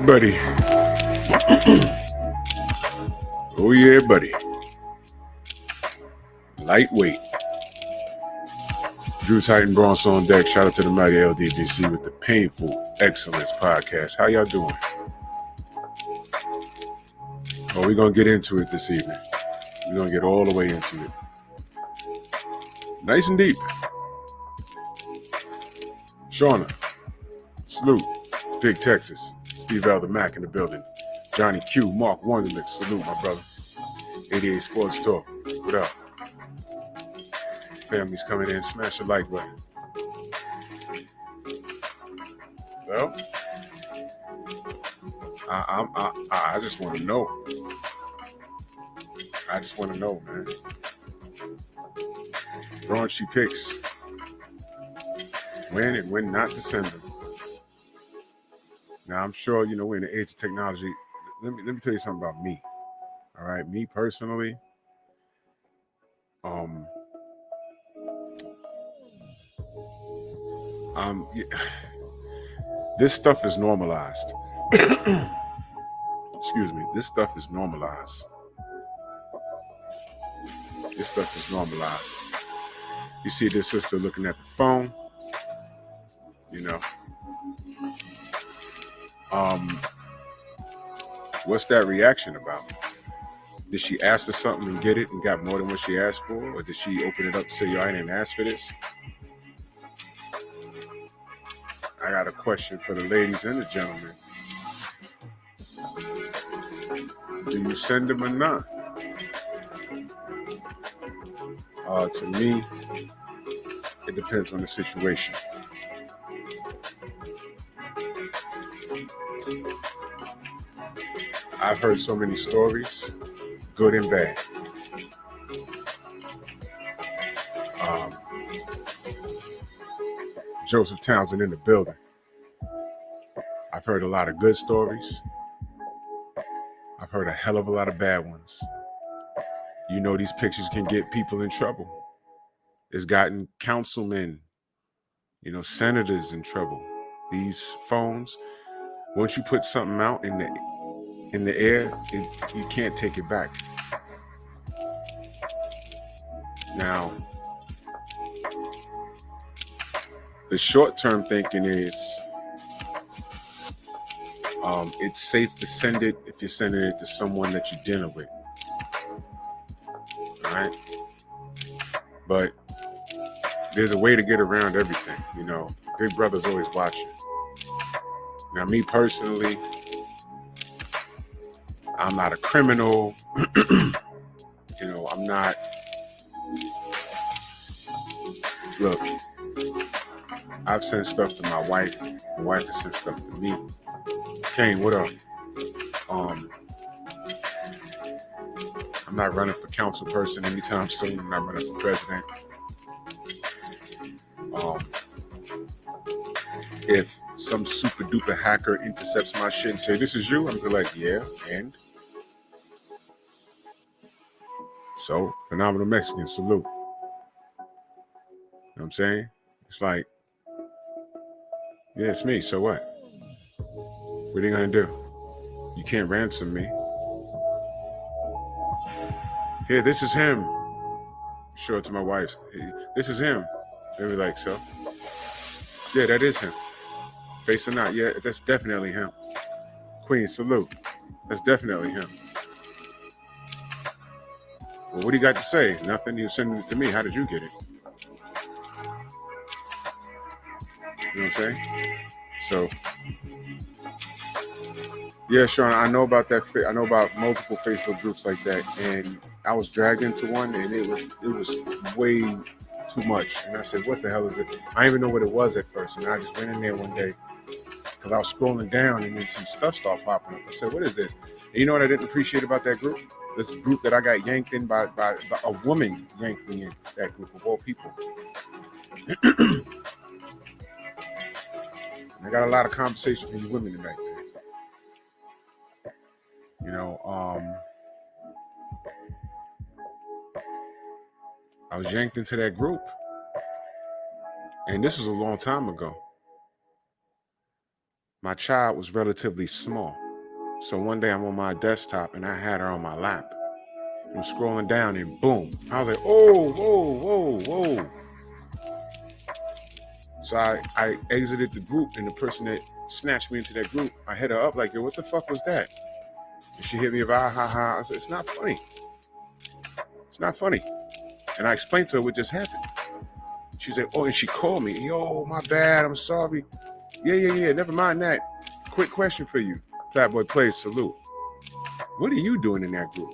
Buddy. Oh yeah, buddy. Lightweight. Drew's Heighten Bronx on deck. Shout out to the mighty LDGC with the Painful Excellence podcast. How y'all doing? Oh, we're going to get into it this evening. We're going to get all the way into it. Nice and deep. Shauna. Salute. Big Texas. Steve L. the Mac in the building. Johnny Q. Mark Wonderlick. Salute, my brother. 88 Sports Talk. What up? Family's coming in. Smash the like button. Well, I just want to know. I just want to know, man. Raunchy pics. When and when not to send them. Now, I'm sure, we're in the age of technology. Let me tell you something about me. All right, me personally, this stuff is normalized. Excuse me. This stuff is normalized. You see this sister looking at the phone, what's that reaction about? Did she ask for something and get it and got more than what she asked for? Or did she open it up and say, yo, I didn't ask for this? I got a question for the ladies and the gentlemen. Do you send them or not? To me, it depends on the situation. I've heard so many stories, good and bad. Joseph Townsend in the building. I've heard a lot of good stories. I've heard a hell of a lot of bad ones. These pictures can get people in trouble. It's gotten councilmen, senators in trouble. These phones, once you put something out in the air, you can't take it back. Now, the short-term thinking is it's safe to send it if you're sending it to someone that you're dealing with. All right? But there's a way to get around everything, Big Brother's always watching. Now, me personally, I'm not a criminal. I'm not. Look, I've sent stuff to my wife. My wife has sent stuff to me. Kane, what up? I'm not running for council person anytime soon. I'm not running for president. If some super duper hacker intercepts my shit and say, this is you, I'm gonna be like, yeah, and? So, Phenomenal Mexican, salute. You know what I'm saying? It's like, yeah, it's me, so what? What are you gonna do? You can't ransom me. Here, this is him. Show it to my wife. Hey, this is him. They be like, so? Yeah, that is him. Face or not, yeah, that's definitely him. Queen, salute. That's definitely him. Well, what do you got to say? Nothing. You sending it to me. How did you get it? You know what I'm saying? So, yeah, Sean, I know about that. I know about multiple Facebook groups like that, and I was dragged into one, and it was way too much. And I said, what the hell is it? I didn't even know what it was at first, and I just went in there one day because I was scrolling down, and then some stuff started popping up. I said, what is this? And you know what I didn't appreciate about that group? This group that I got yanked in by a woman yanked me in that group of all people. I got a lot of conversation with you women tonight, man. I was yanked into that group, and this was a long time ago. my child was relatively small. So one day I'm on my desktop and I had her on my lap. I'm scrolling down and boom. I was like, oh, whoa, whoa, whoa. So I exited the group, and the person that snatched me into that group, I hit her up like, yo, what the fuck was that? And she hit me about, ha ha. I said, it's not funny. It's not funny. And I explained to her what just happened. She said, oh, and she called me. Yo, my bad. I'm sorry. Yeah. Never mind that. Quick question for you. Flatboy Plays, salute. What are you doing in that group?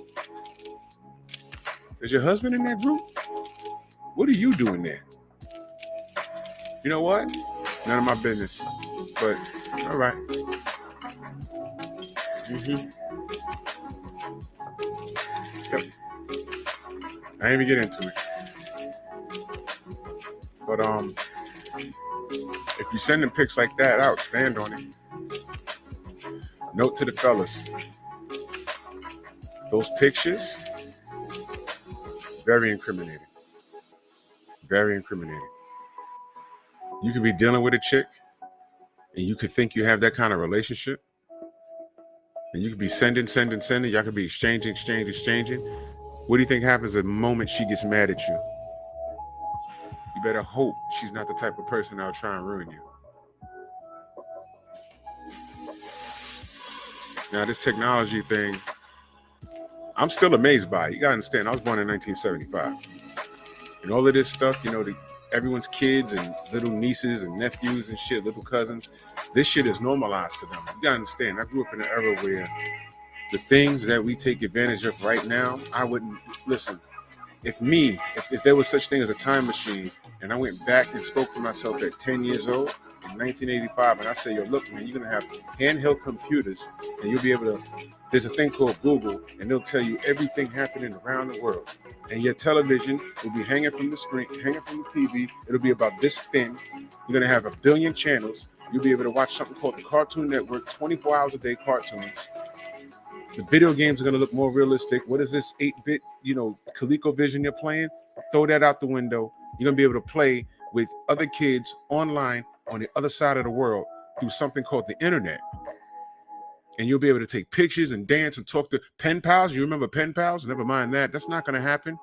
Is your husband in that group? What are you doing there? You know what? None of my business. But, all right. Mm-hmm. Yep. I ain't even get into it. But if you sending pics like that out, stand on it. Note to the fellas. Those pictures, very incriminating. Very incriminating. You could be dealing with a chick and you could think you have that kind of relationship. And you could be sending. Y'all could be exchanging. What do you think happens the moment she gets mad at you? You better hope she's not the type of person that'll try and ruin you. Now, this technology thing, I'm still amazed by it. You gotta understand, I was born in 1975. And all of this stuff, you know, everyone's kids and little nieces and nephews and shit, little cousins, this shit is normalized to them. You gotta understand, I grew up in an era where the things that we take advantage of right now, I wouldn't, listen, if there was such thing as a time machine and I went back and spoke to myself at 10 years old in 1985 and I say, yo, look, man, you're going to have handheld computers and you'll be able to, there's a thing called Google and they'll tell you everything happening around the world. And your television will be hanging from the screen, hanging from the TV. It'll be about this thin. You're going to have 1 billion channels. You'll be able to watch something called the Cartoon Network, 24 hours a day cartoons. The video games are going to look more realistic. What is this 8-bit, ColecoVision you're playing? Throw that out the window. You're going to be able to play with other kids online on the other side of the world through something called the internet. And you'll be able to take pictures and dance and talk to pen pals. You remember pen pals? Never mind that. That's not going to happen.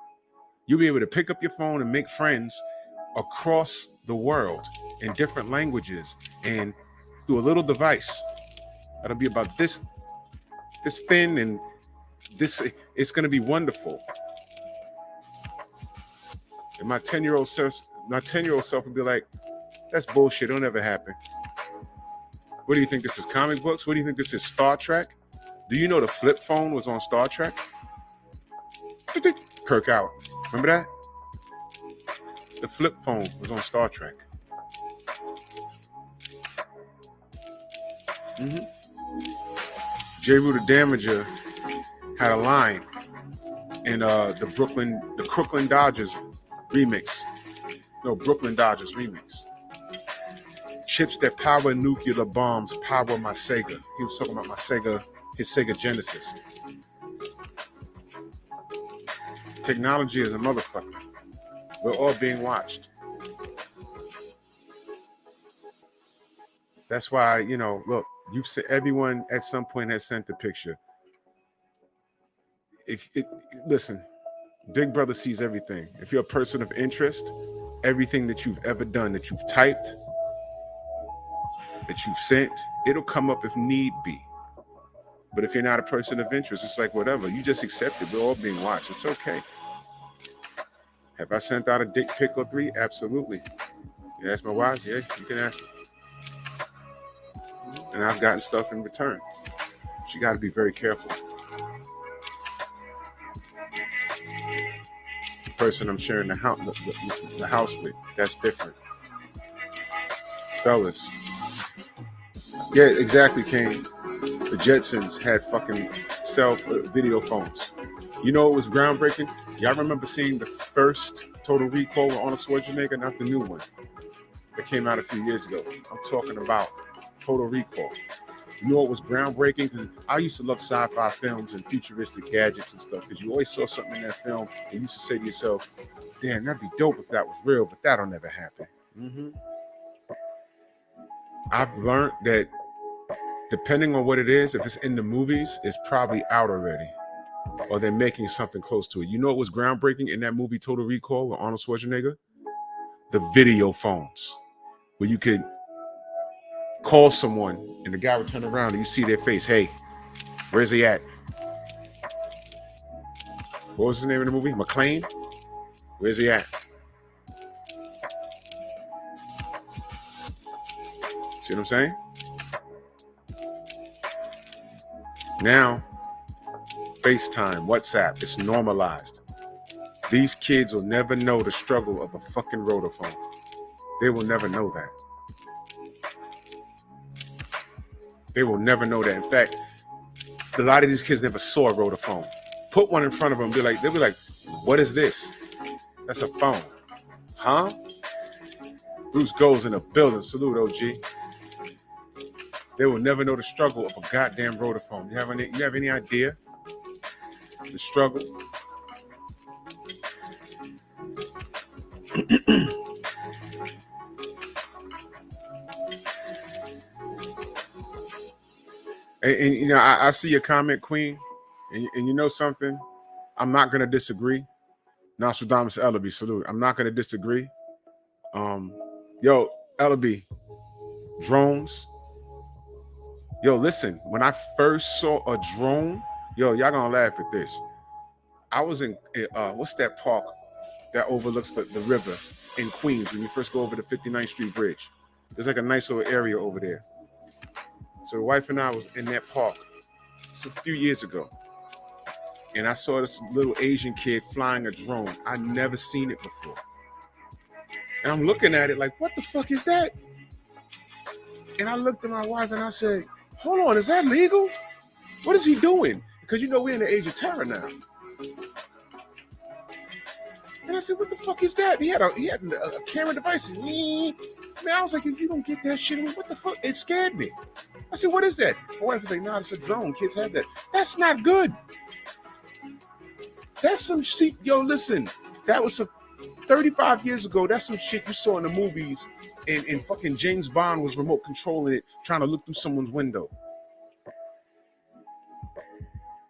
You'll be able to pick up your phone and make friends across the world in different languages and through a little device. That'll be about this thin, and this, it's going to be wonderful. And my 10-year-old self would be like, that's bullshit. It'll never happen. What do you think this is, comic books? What do you think this is, Star Trek? Do you know the flip phone was on Star Trek? Kirk out. Remember that? The flip phone was on Star Trek. J. Rue the Damager had a line in the Brooklyn Dodgers remix. No, Brooklyn Dodgers remix. Chips that power nuclear bombs power my Sega. He was talking about his Sega Genesis. Technology is a motherfucker. We're all being watched. That's why, look, everyone at some point has sent a picture. Listen, Big Brother sees everything. If you're a person of interest, everything that you've ever done, that you've typed, that you've sent, it'll come up if need be. But if you're not a person of interest, it's like whatever. You just accept it. We're all being watched. It's okay. Have I sent out a dick pic or 3? Absolutely. You ask my wife? Yeah, you can ask her. And I've gotten stuff in return. You got to be very careful. The person I'm sharing the house with, that's different. Fellas. Yeah, exactly, Kane. The Jetsons had fucking video phones. You know what was groundbreaking? Y'all remember seeing the first Total Recall with Arnold Schwarzenegger, not the new one that came out a few years ago. I'm talking about Total Recall. You know what was groundbreaking? Because I used to love sci-fi films and futuristic gadgets and stuff, because you always saw something in that film and you used to say to yourself, damn, that'd be dope if that was real, but that'll never happen. I've learned that Depending on what it is, if it's in the movies, it's probably out already. Or they're making something close to it. You know what was groundbreaking in that movie Total Recall with Arnold Schwarzenegger? The video phones, where you could call someone and the guy would turn around and you see their face. Hey, where's he at? What was the name of the movie? McLean? Where's he at? See what I'm saying? Now, FaceTime, WhatsApp, it's normalized. These kids will never know the struggle of a fucking rotophone. They will never know that. They will never know that. In fact, a lot of these kids never saw a rotophone. Put one in front of them, they'll be like, what is this? That's a phone. Huh? Bruce goes in a building. Salute, OG. They will never know the struggle of a goddamn rotophone. You have any idea? The struggle? And you know, I see your comment, Queen, and you know something? I'm not gonna disagree. Nostradamus Ellaby, salute. I'm not gonna disagree. Yo, Ellaby, drones. Yo, listen, when I first saw a drone, yo, y'all gonna laugh at this. I was in what's that park that overlooks the river in Queens when you first go over the 59th Street Bridge? There's like a nice little area over there. So the wife and I was in that park. It's a few years ago. And I saw this little Asian kid flying a drone. I'd never seen it before. And I'm looking at it like, what the fuck is that? And I looked at my wife and I said, hold on, is that legal? What is he doing? Because you know we're in the age of terror now. And I said, what the fuck is that? He had a camera device. Man, I was like, if you don't get that shit, what the fuck? It scared me. I said, what is that? My wife was like, nah, it's a drone. Kids have that. That's not good. That's some shit. Yo, listen, that was 35 years ago. That's some shit you saw in the movies, and fucking James Bond was remote controlling it, trying to look through someone's window.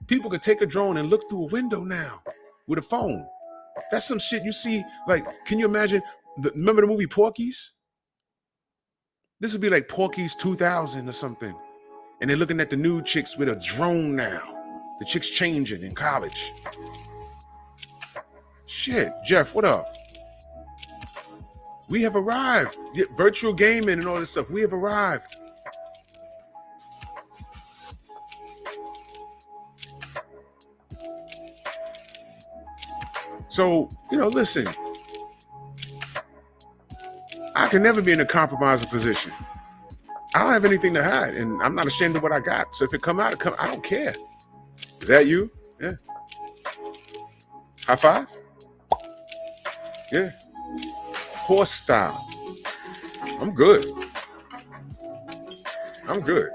People could take a drone and look through a window now with a phone. That's some shit you see. Like, can you imagine? Remember the movie Porky's? This would be like Porky's 2000 or something. And they're looking at the nude chicks with a drone now. The chicks changing in college. Shit, Jeff, what up? We have arrived. Virtual gaming and all this stuff. We have arrived. So, you know, listen. I can never be in a compromising position. I don't have anything to hide, and I'm not ashamed of what I got. So if it come out, I don't care. Is that you? Yeah. High five? Yeah. Horse style. I'm good. I'm good.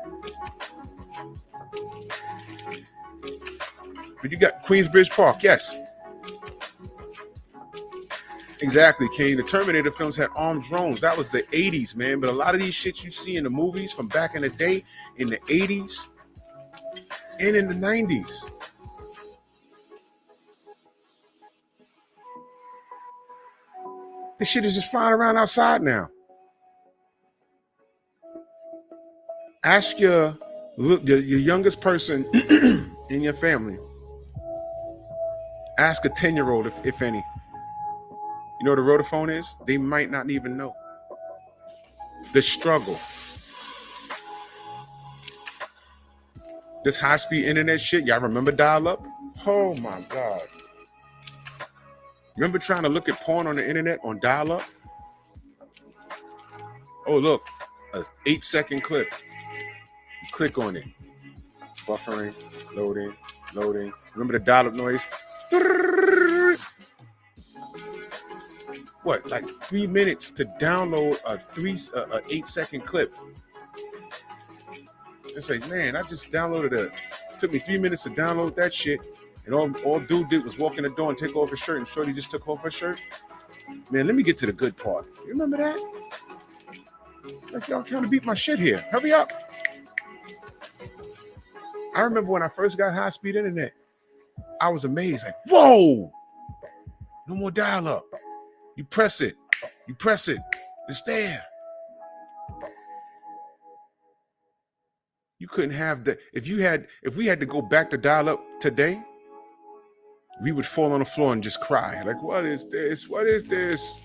But you got Queensbridge Park, yes. Exactly, Kane. The Terminator films had armed drones. That was the 80s, man. But a lot of these shit you see in the movies from back in the day, in the 80s and in the 90s. This shit is just flying around outside now. Ask your youngest person in your family. Ask a 10-year-old, if any. You know what a rotophone is? They might not even know. The struggle. This high-speed internet shit, y'all remember dial-up? Oh my God. Remember trying to look at porn on the internet on dial-up? Oh, look, an 8-second clip. You click on it. Buffering, loading. Remember the dial-up noise? What, like 3 minutes to download a 8-second clip? It's like, man, I just downloaded it. Took me 3 minutes to download that shit, and all dude did was walk in the door and take off his shirt, and Shorty just took off her shirt. Man, let me get to the good part. You remember that? Like, y'all trying to beat my shit here. Hurry up. I remember when I first got high-speed internet, I was amazed. Like, whoa, no more dial-up. You press it, it's there. You couldn't have the, if we had to go back to dial-up today, we would fall on the floor and just cry. Like, what is this? What is this?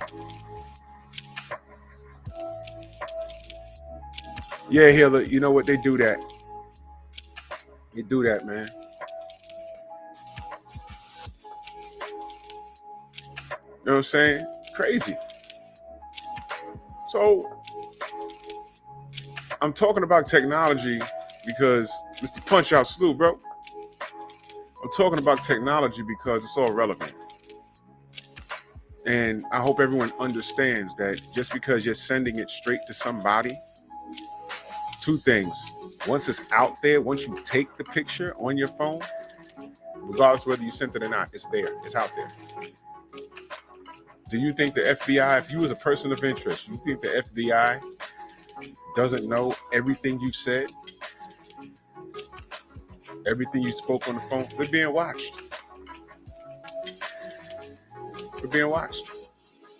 Yeah, Hiller, you know what? They do that. They do that, man. You know what I'm saying? Crazy. So, I'm talking about technology because Mr. Punch Out Slew, bro. I'm talking about technology because it's all relevant. And I hope everyone understands that just because you're sending it straight to somebody, two things. Once it's out there, once you take the picture on your phone, regardless whether you sent it or not, it's there. It's out there. Do you think the FBI, if you was a person of interest, you think the FBI doesn't know everything you said? Everything you spoke on the phone? They're being watched. We're being watched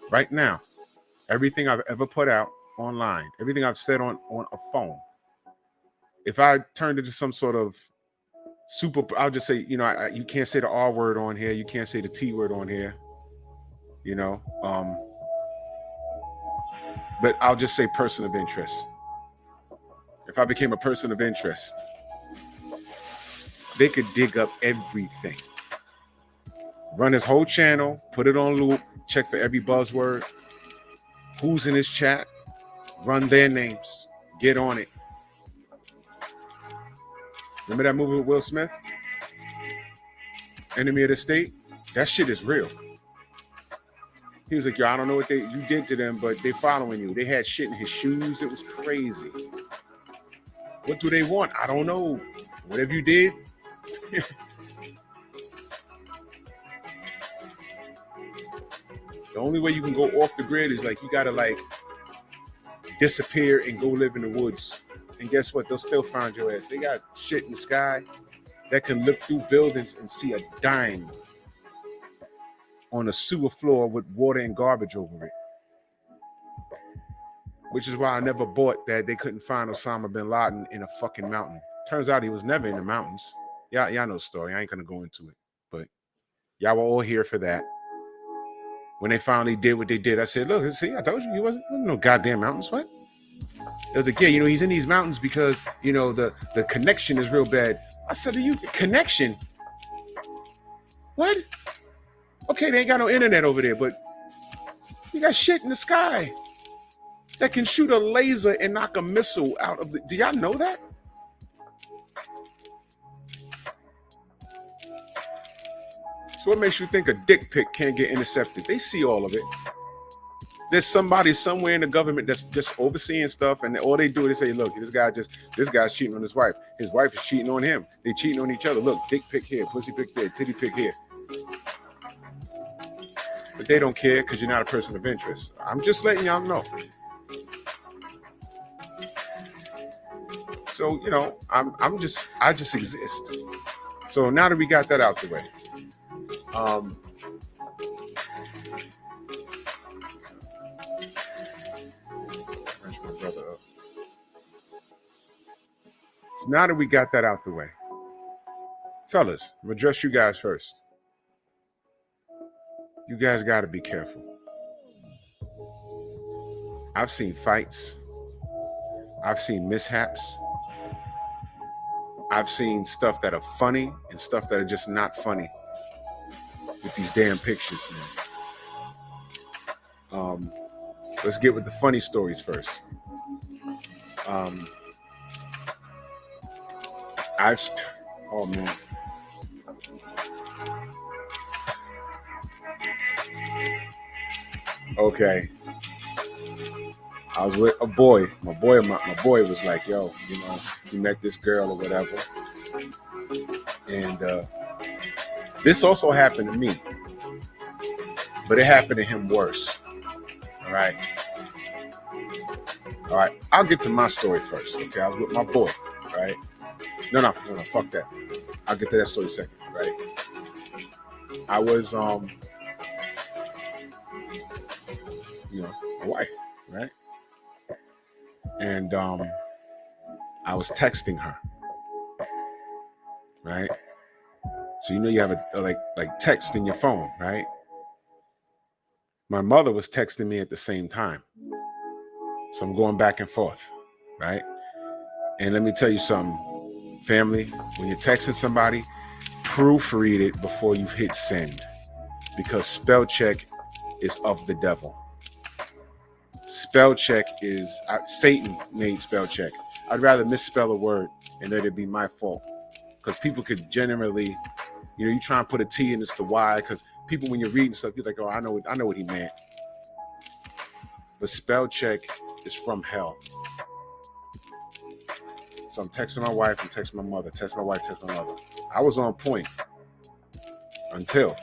right now. Everything I've ever put out online, everything I've said on a phone, if I turned into some sort of super, I'll just say, you know, you can't say the R word on here. You can't say the T word on here, you know. But I'll just say person of interest. If I became a person of interest, they could dig up everything. Run his whole channel, put it on loop, check for every buzzword. Who's in his chat? Run their names. Get on it. Remember that movie with Will Smith? Enemy of the State? That shit is real. He was like, yo, I don't know what you did to them, but they following you. They had shit in his shoes. It was crazy. What do they want? I don't know. Whatever you did. The only way you can go off the grid is like you gotta like disappear and go live in the woods. And guess what? They'll still find your ass. They got shit in the sky that can look through buildings and see a dime on a sewer floor with water and garbage over it. Which is why I never bought that they couldn't find Osama bin Laden in a fucking mountain. Turns out he was never in the mountains. Y'all know the story. I ain't gonna go into it. But y'all were all here for that. When they finally did what they did, I said, look, see, I told you he wasn't no goddamn mountains. What? It was like, yeah, you know, he's in these mountains because, you know, the connection is real bad. I said, connection? What? Okay, they ain't got no internet over there, but you got shit in the sky that can shoot a laser and knock a missile out of the... Do y'all know that? So what makes you think a dick pic can't get intercepted? They see all of it. There's somebody somewhere in the government that's just overseeing stuff, and all they do is they say, look, this guy's cheating on his wife. His wife is cheating on him. They cheating on each other. Look, dick pic here, pussy pic there, titty pic here. But they don't care because you're not a person of interest. I'm just letting y'all know. So, you know, I just exist. So now that we got that out the way, so now that we got that out the way, fellas, I'm gonna address you guys first. You guys got to be careful. I've seen fights. I've seen mishaps. I've seen stuff that are funny and stuff that are just not funny with these damn pictures, man. Let's get with the funny stories first. Oh man. Okay. I was with a boy. My boy was like, yo, you know, he met this girl or whatever. And this also happened to me. But it happened to him worse. All right. I'll get to my story first. Okay. I was with my boy. Right. No, fuck that. I'll get to that story in a second, right? I was, my wife, right? And I was texting her, right? So you have a like text in your phone, right? My mother was texting me at the same time. So I'm going back and forth, right? And let me tell you something, family, when you're texting somebody, proofread it before you hit send, because spell check is of the devil. Spell check is, Satan made spell check. I'd rather misspell a word and let it be my fault, because people could generally, you try and put a T and it's the Y, because people, when you're reading stuff, you're like, oh, I know what he meant. But spell check is from hell. So I'm texting my wife, I'm texting my mother, text my wife, text my mother. I was on point until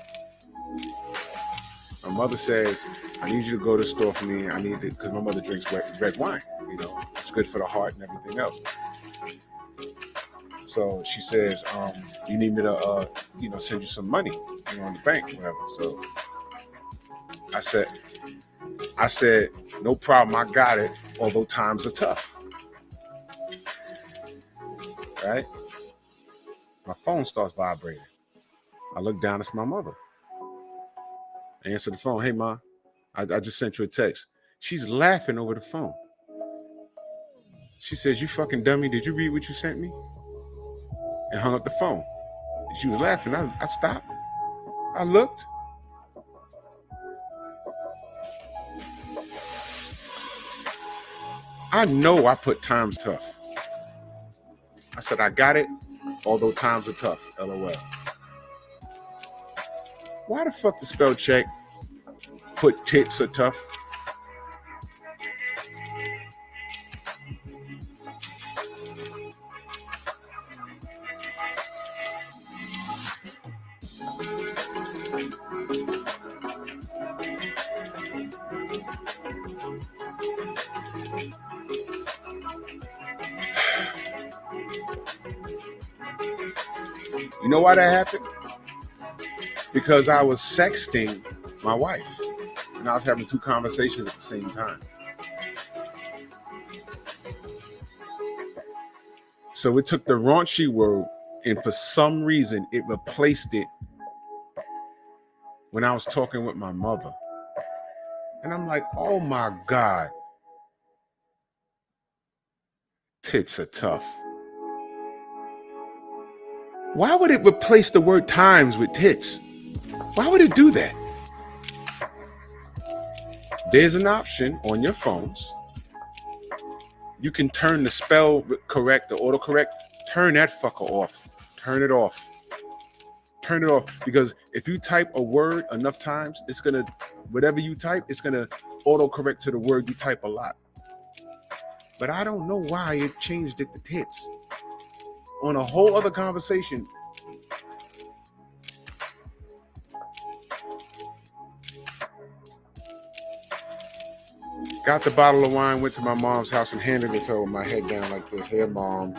my mother says, I need you to go to the store for me. I need it, because my mother drinks red wine. It's good for the heart and everything else. So she says, you need me to, send you some money, in the bank, whatever. So I said, no problem, I got it, although times are tough. Right? My phone starts vibrating. I look down, it's my mother. I answer the phone. Hey, Ma, I just sent you a text. She's laughing over the phone. She says, you fucking dummy, did you read what you sent me? And hung up the phone. She was laughing. I stopped. I looked. I know I put times tough. I said, I got it, although times are tough, LOL. Why the fuck the spell check put tits are tough? You know why that happened? Because I was sexting my wife and I was having two conversations at the same time. So it took the raunchy word, and for some reason it replaced it when I was talking with my mother. And I'm like, oh my God, tits are tough. Why would it replace the word times with tits? Why would it do that? There's an option on your phones. You can turn the spell correct, the autocorrect. Turn that fucker off. Turn it off. Turn it off. Because if you type a word enough times, it's going to, whatever you type, it's going to autocorrect to the word you type a lot. But I don't know why it changed it to tits. On a whole other conversation. Got the bottle of wine, went to my mom's house and handed it to her with my head down like this. Here, Mom.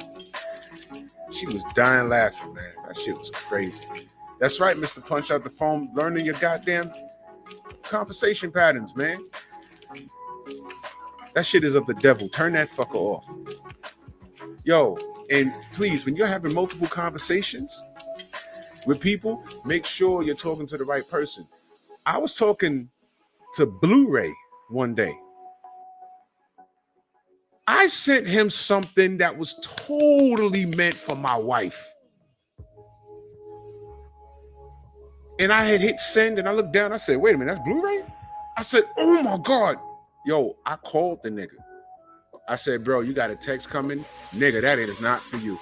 She was dying laughing, man. That shit was crazy. That's right, Mr. Punch Out the Phone. Learning your goddamn conversation patterns, man. That shit is of the devil. Turn that fucker off. Yo, and please, when you're having multiple conversations with people, make sure you're talking to the right person. I was talking to Blu-ray one day. I sent him something that was totally meant for my wife. And I had hit send and I looked down. I said, wait a minute, that's Blu-ray? I said, oh my God. Yo, I called the nigga. I said, bro, you got a text coming? Nigga, that is not for you.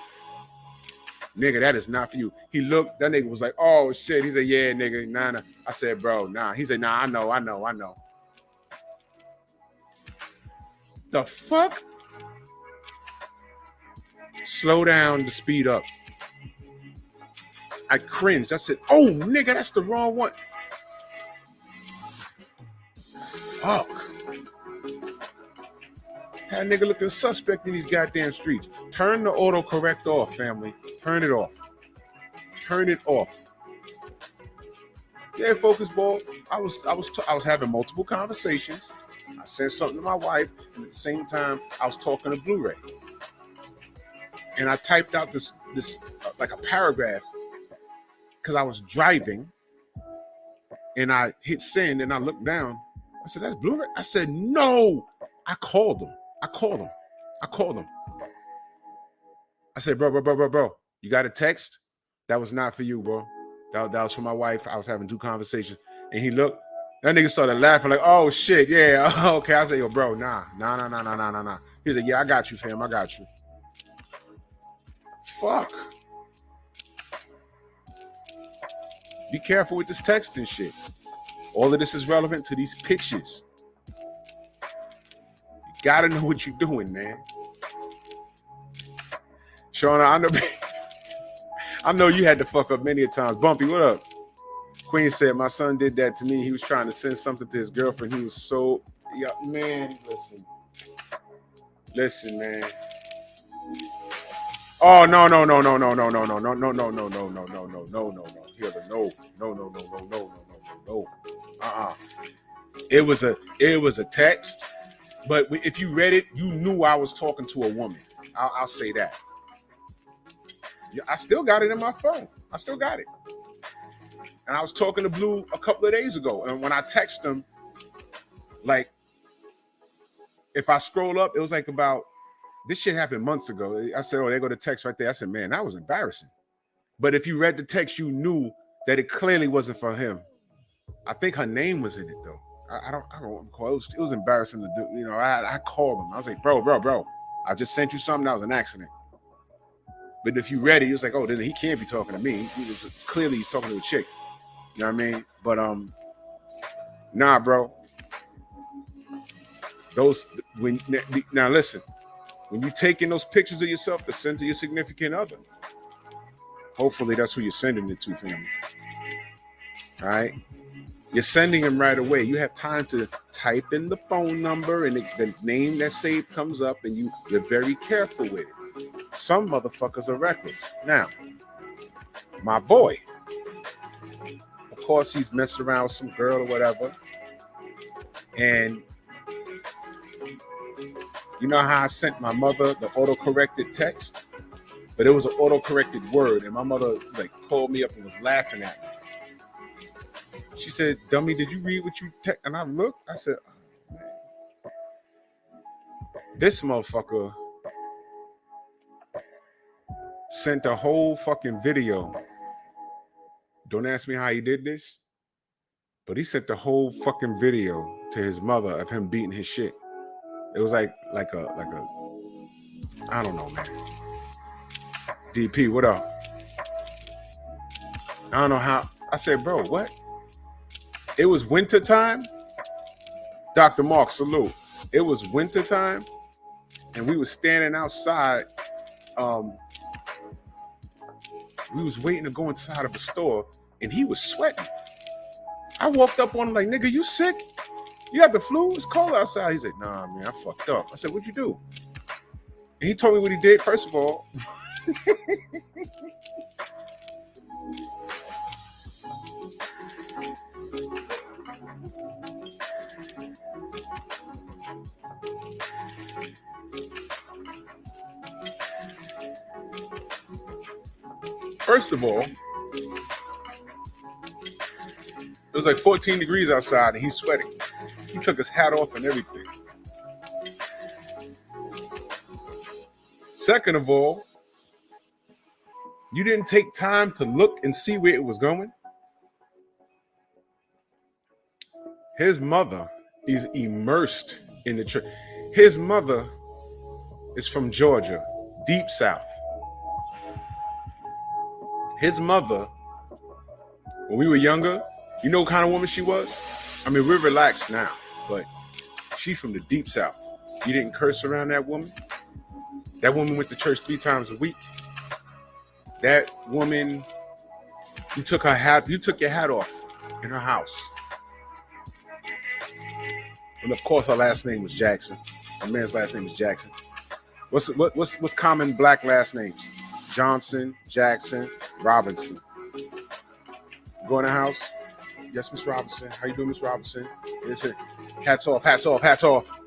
Nigga, that is not for you. He looked, that nigga was like, oh shit. He said, yeah, nigga, nah. I said, bro, nah. He said, nah, I know. The fuck? Slow down to speed up. I cringed. I said, oh, nigga, that's the wrong one. Fuck. Had a nigga looking suspect in these goddamn streets. Turn the autocorrect off, family. Turn it off. Turn it off. Yeah, focus ball. I was having multiple conversations. I said something to my wife, and at the same time, I was talking to Blu-ray. And I typed out this like a paragraph because I was driving, and I hit send, and I looked down. I said, "That's Blu-ray." I said, "No." I called him. I said, bro, you got a text? That was not for you, bro. That was for my wife. I was having 2 conversations. And he looked, that nigga started laughing like, oh shit, yeah, okay. I said, yo, bro, nah. He said, yeah, I got you, fam, I got you. Fuck. Be careful with this texting shit. All of this is relevant to these pictures. You gotta know what you're doing, man. Shauna, I know you had to fuck up many a times. Bumpy, what up? Queen said, my son did that to me. He was trying to send something to his girlfriend. He was so, yeah, man, listen, man. Oh, no. It was a text, but if you read it, you knew I was talking to a woman. I'll say that. I still got it in my phone. I still got it. And I was talking to Blue a couple of days ago. And when I text him, like, if I scroll up, it was like about, this shit happened months ago. I said, oh, there go the text right there. I said, man, that was embarrassing. But if you read the text, you knew that it clearly wasn't for him. I think her name was in it, though. I don't recall. It was embarrassing to do. You know, I called him. I was like, bro, I just sent you something. That was an accident. But if you read it, he was like, oh, then he can't be talking to me. Clearly he's talking to a chick. You know what I mean? But nah, bro. Now listen, when you taking those pictures of yourself to send to your significant other, hopefully that's who you're sending it to, family. All right? You're sending them right away. You have time to type in the phone number and the name that's saved comes up, and you're very careful with it. Some motherfuckers are reckless. Now, my boy, of course, he's messing around with some girl or whatever. And you know how I sent my mother the auto-corrected text? But it was an auto-corrected word. And my mother like called me up and was laughing at me. She said, dummy, did you read what you text? And I looked, I said, oh, man. This motherfucker sent a whole fucking video. Don't ask me how he did this, but he sent the whole fucking video to his mother of him beating his shit. It was like a I don't know, man. DP, what up? I don't know how. I said, bro, what? It was wintertime. Dr. Mark, salute. It was wintertime, and we was standing outside. We was waiting to go inside of a store, and he was sweating. I walked up on him like, nigga, you sick? You got the flu? It's cold outside. He said, nah, man, I fucked up. I said, what'd you do? And he told me what he did. First of all, it was like 14 degrees outside and he's sweating. He took his hat off and everything. Second of all, you didn't take time to look and see where it was going. His mother is immersed in the church. His mother is from Georgia, deep south. His mother, when we were younger, you know what kind of woman she was? I mean, we're relaxed now, but she's from the deep south. You didn't curse around that woman. That woman went to church 3 times a week. That woman, you took your hat off in her house. And of course, her last name was Jackson. Her man's last name was Jackson. What's common black last names? Johnson, Jackson, Robinson. Go in the house. Yes, Miss Robinson. How you doing, Miss Robinson? Yes, sir. Hats off, hats off, hats off.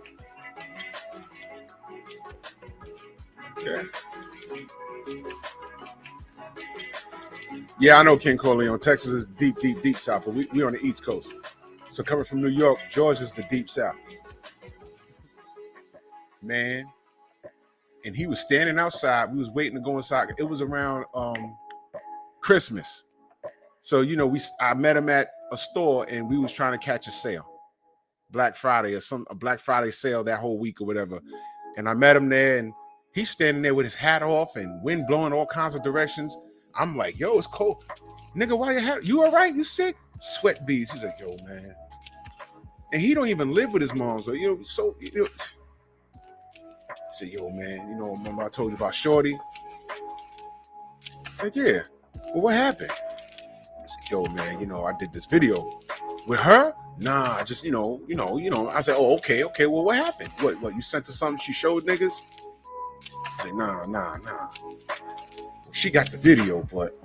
Okay. Yeah, I know King Corleone. Texas is deep, deep, deep south, but we on the East Coast. So coming from New York, Georgia's the deep south. Man. And he was standing outside. We was waiting to go inside. It was around Christmas. So, you know, I met him at a store and we was trying to catch a sale. Black Friday or a Black Friday sale that whole week or whatever. And I met him there and he's standing there with his hat off and wind blowing all kinds of directions. I'm like, yo, it's cold. Nigga, why your hat? You all right? You sick? Sweat beads. He's like, yo, man. And he don't even live with his mom. So, you know, I said, yo, man, you know, remember I told you about Shorty? I said, yeah. Well, what happened? I said, yo, man, you know, I did this video with her. Nah, just, you know. I said, oh, okay. Well, what happened? What, you sent her something she showed niggas? I said, nah. She got the video, but,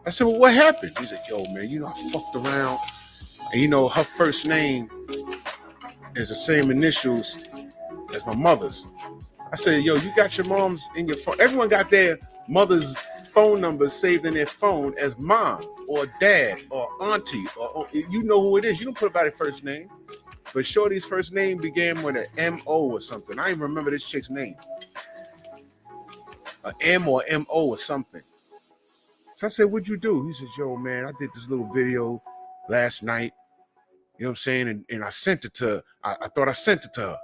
I said, well, what happened? He said, yo, man, you know, I fucked around. And, you know, her first name is the same initials as my mother's. I said, yo, you got your mom's in your phone. Everyone got their mother's phone numbers saved in their phone as mom or dad or auntie or you know who it is. You don't put about her first name. But Shorty's first name began with an M-O or something. I don't even remember this chick's name. A M or M-O or something. So I said, what'd you do? He said, yo, man, I did this little video last night. You know what I'm saying? And I sent it to, I thought I sent it to her.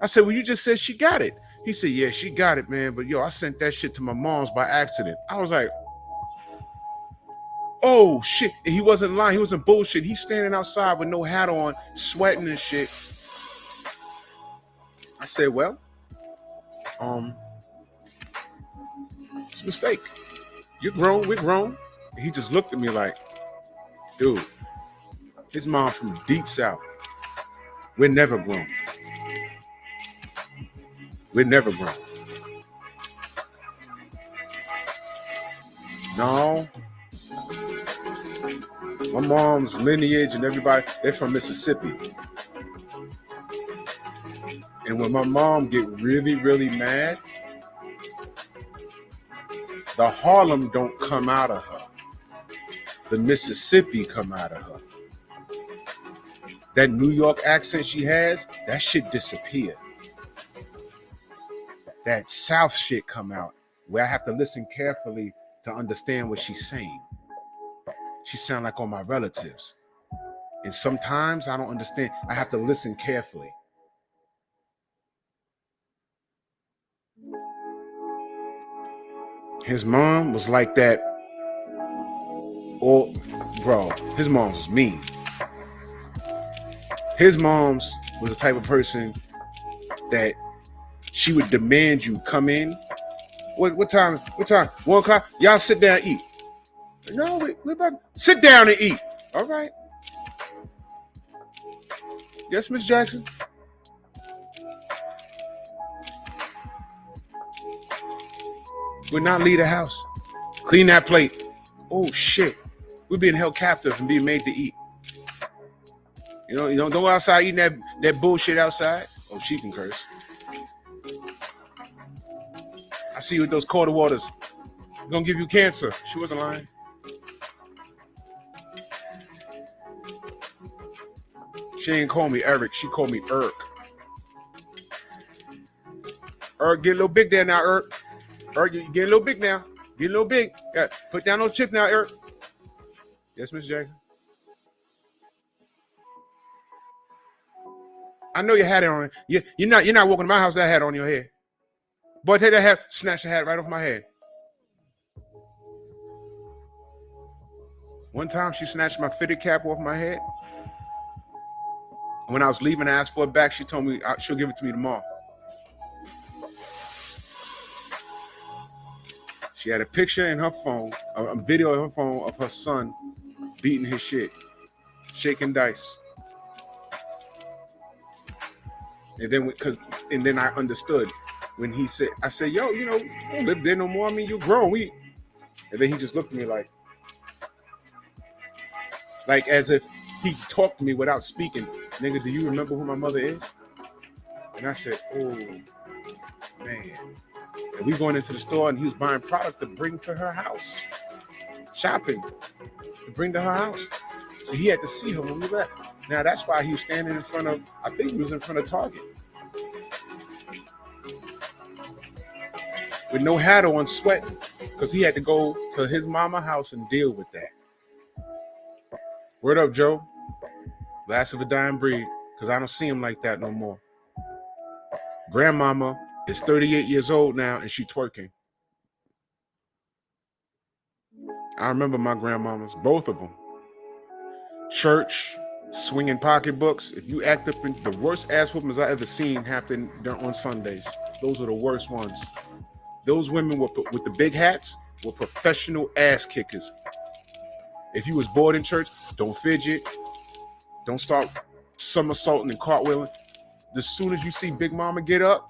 I said, well, you just said she got it. He said, yeah, she got it, man. But yo, I sent that shit to my mom's by accident. I was like, oh, shit. And he wasn't lying. He wasn't bullshit. He's standing outside with no hat on, sweating and shit. I said, well, it's a mistake. You're grown, we're grown. And he just looked at me like, dude, his mom from the deep south. We're never grown. We're never grown. No. My mom's lineage and everybody, they're from Mississippi. And when my mom get really, really mad, the Harlem don't come out of her. The Mississippi come out of her. That New York accent she has, that shit disappear. That South shit come out where I have to listen carefully to understand what she's saying. She sound like all my relatives. And sometimes I don't understand. I have to listen carefully. His mom was like that. Oh, bro, his mom was mean. His mom's was the type of person that she would demand you come in. What time? 1 o'clock? Y'all sit down and eat. No, we're about to sit down and eat. All right. Yes, Miss Jackson? Would not leave the house. Clean that plate. Oh, shit. We're being held captive and being made to eat. You know, don't go outside eating that bullshit outside. Oh, she can curse. I see you with those quarter waters. Gonna give you cancer. She wasn't lying. She ain't call me Eric. She called me Irk. Irk, get a little big there now, Irk. Irk, you get a little big now. Get a little big. Yeah, put down those chips now, Irk. Yes, Miss Jackson. I know you had it on. You're not walking to my house with that hat on your head. Boy, take that hat, snatch the hat right off my head. One time she snatched my fitted cap off my head. When I was leaving, I asked for it back. She told me she'll give it to me tomorrow. She had a picture in her phone, a video in her phone of her son beating his shit, shaking dice. And then I understood when he said, I said, yo, you don't live there no more. I mean, you're grown. And then he just looked at me like as if he talked to me without speaking. Nigga, do you remember who my mother is? And I said, oh, man. And we going into the store and he was buying product to bring to her house. Shopping to bring to her house. So he had to see her when we left. Now that's why he was standing in front of, I think he was in front of Target. With no hat on, sweating. Because he had to go to his mama house and deal with that. Word up, Joe. Last of a dying breed. Because I don't see him like that no more. Grandmama is 38 years old now and she twerking. I remember my grandmamas, both of them. Church, swinging pocketbooks. If you act up in the worst ass whoopings I ever seen happen on Sundays. Those were the worst ones. Those women with the big hats were professional ass kickers. If you was bored in church, don't fidget. Don't start somersaulting and cartwheeling. As soon as you see Big Mama get up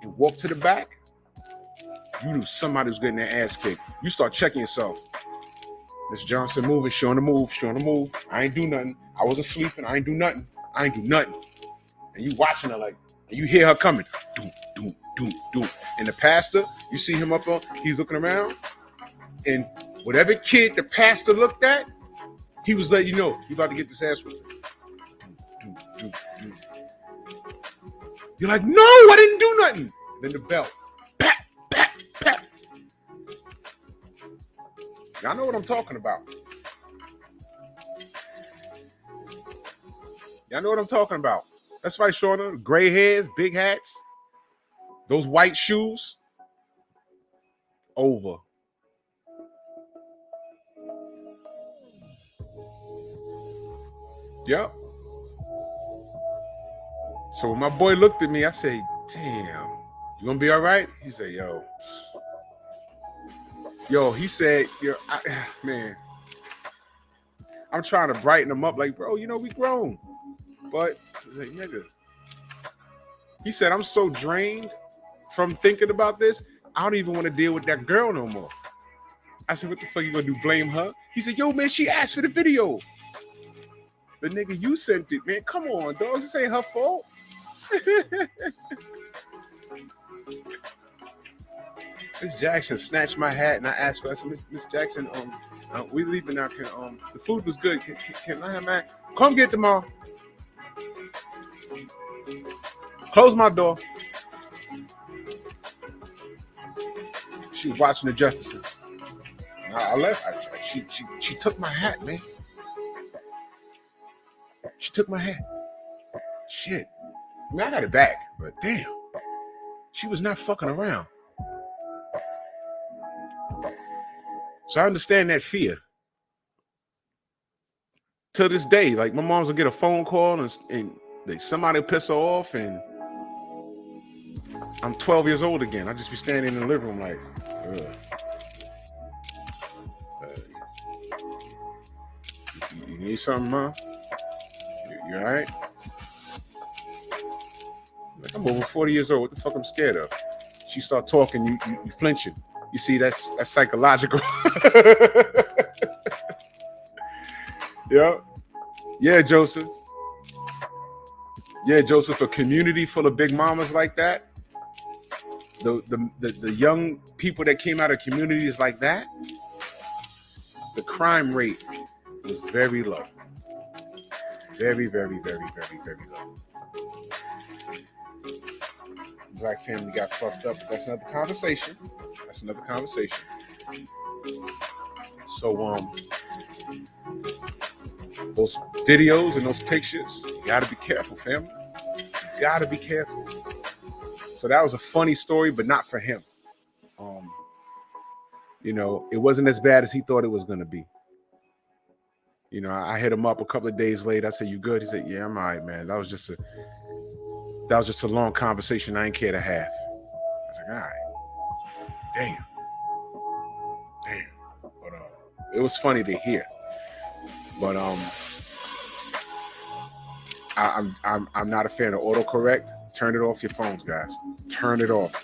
and walk to the back, you knew somebody was getting their ass kicked. You start checking yourself. Miss Johnson moving, showing the move. I ain't do nothing. I wasn't sleeping. I ain't do nothing. And you watching her like, and you hear her coming. Doom, doom, doom, doom. And the pastor, you see him up on, he's looking around. And whatever kid the pastor looked at, he was letting you know, you about to get this ass whipped. Doom, doom, doom, doom. You're like, no, I didn't do nothing. Then the bell. Pat, pat, pat. Y'all know what I'm talking about. That's right, Shauna. Gray hairs, big hats, those white shoes. Over. Yep. So when my boy looked at me, I said, damn, you gonna be all right? He said, yo, he said, man, I'm trying to brighten him up. Like, bro, we grown. But he's like, nigga. He said, I'm so drained from thinking about this, I don't even want to deal with that girl no more. I said, what the fuck you gonna do, blame her? He said, yo, man, she asked for the video. But nigga, you sent it, man. Come on, dog. This ain't her fault. Miss Jackson snatched my hat and I asked her, I said, Miss Jackson, we leaving now. The food was good. Can I have my hat? Come get tomorrow. Close my door. She was watching the Jeffersons. I left. She took my hat, man. She took my hat. Shit. I mean, I got it back, but damn. She was not fucking around. So I understand that fear. To this day, like my mom's will get a phone call and somebody will piss her off and I'm 12 years old again. I just be standing in the living room like, you need something, Mom? You all right? Like, I'm over 40 years old. What the fuck I'm scared of? She start talking, you flinching. You see, that's psychological. Yeah. Yeah, Joseph. A community full of big mamas like that. The young people that came out of communities like that, the crime rate was very low. Very, very, very, very, very low. Black family got fucked up, but that's another conversation. So those videos and those pictures, you gotta be careful, family. You gotta be careful. So that was a funny story, but not for him. It wasn't as bad as he thought it was gonna be. I hit him up a couple of days later. I said, "You good?" He said, "Yeah, I'm all right, man. That was just a long conversation I ain't care to have." I was like, "All right, damn." But it was funny to hear. But I'm not a fan of autocorrect. Turn it off your phones, guys. Turn it off.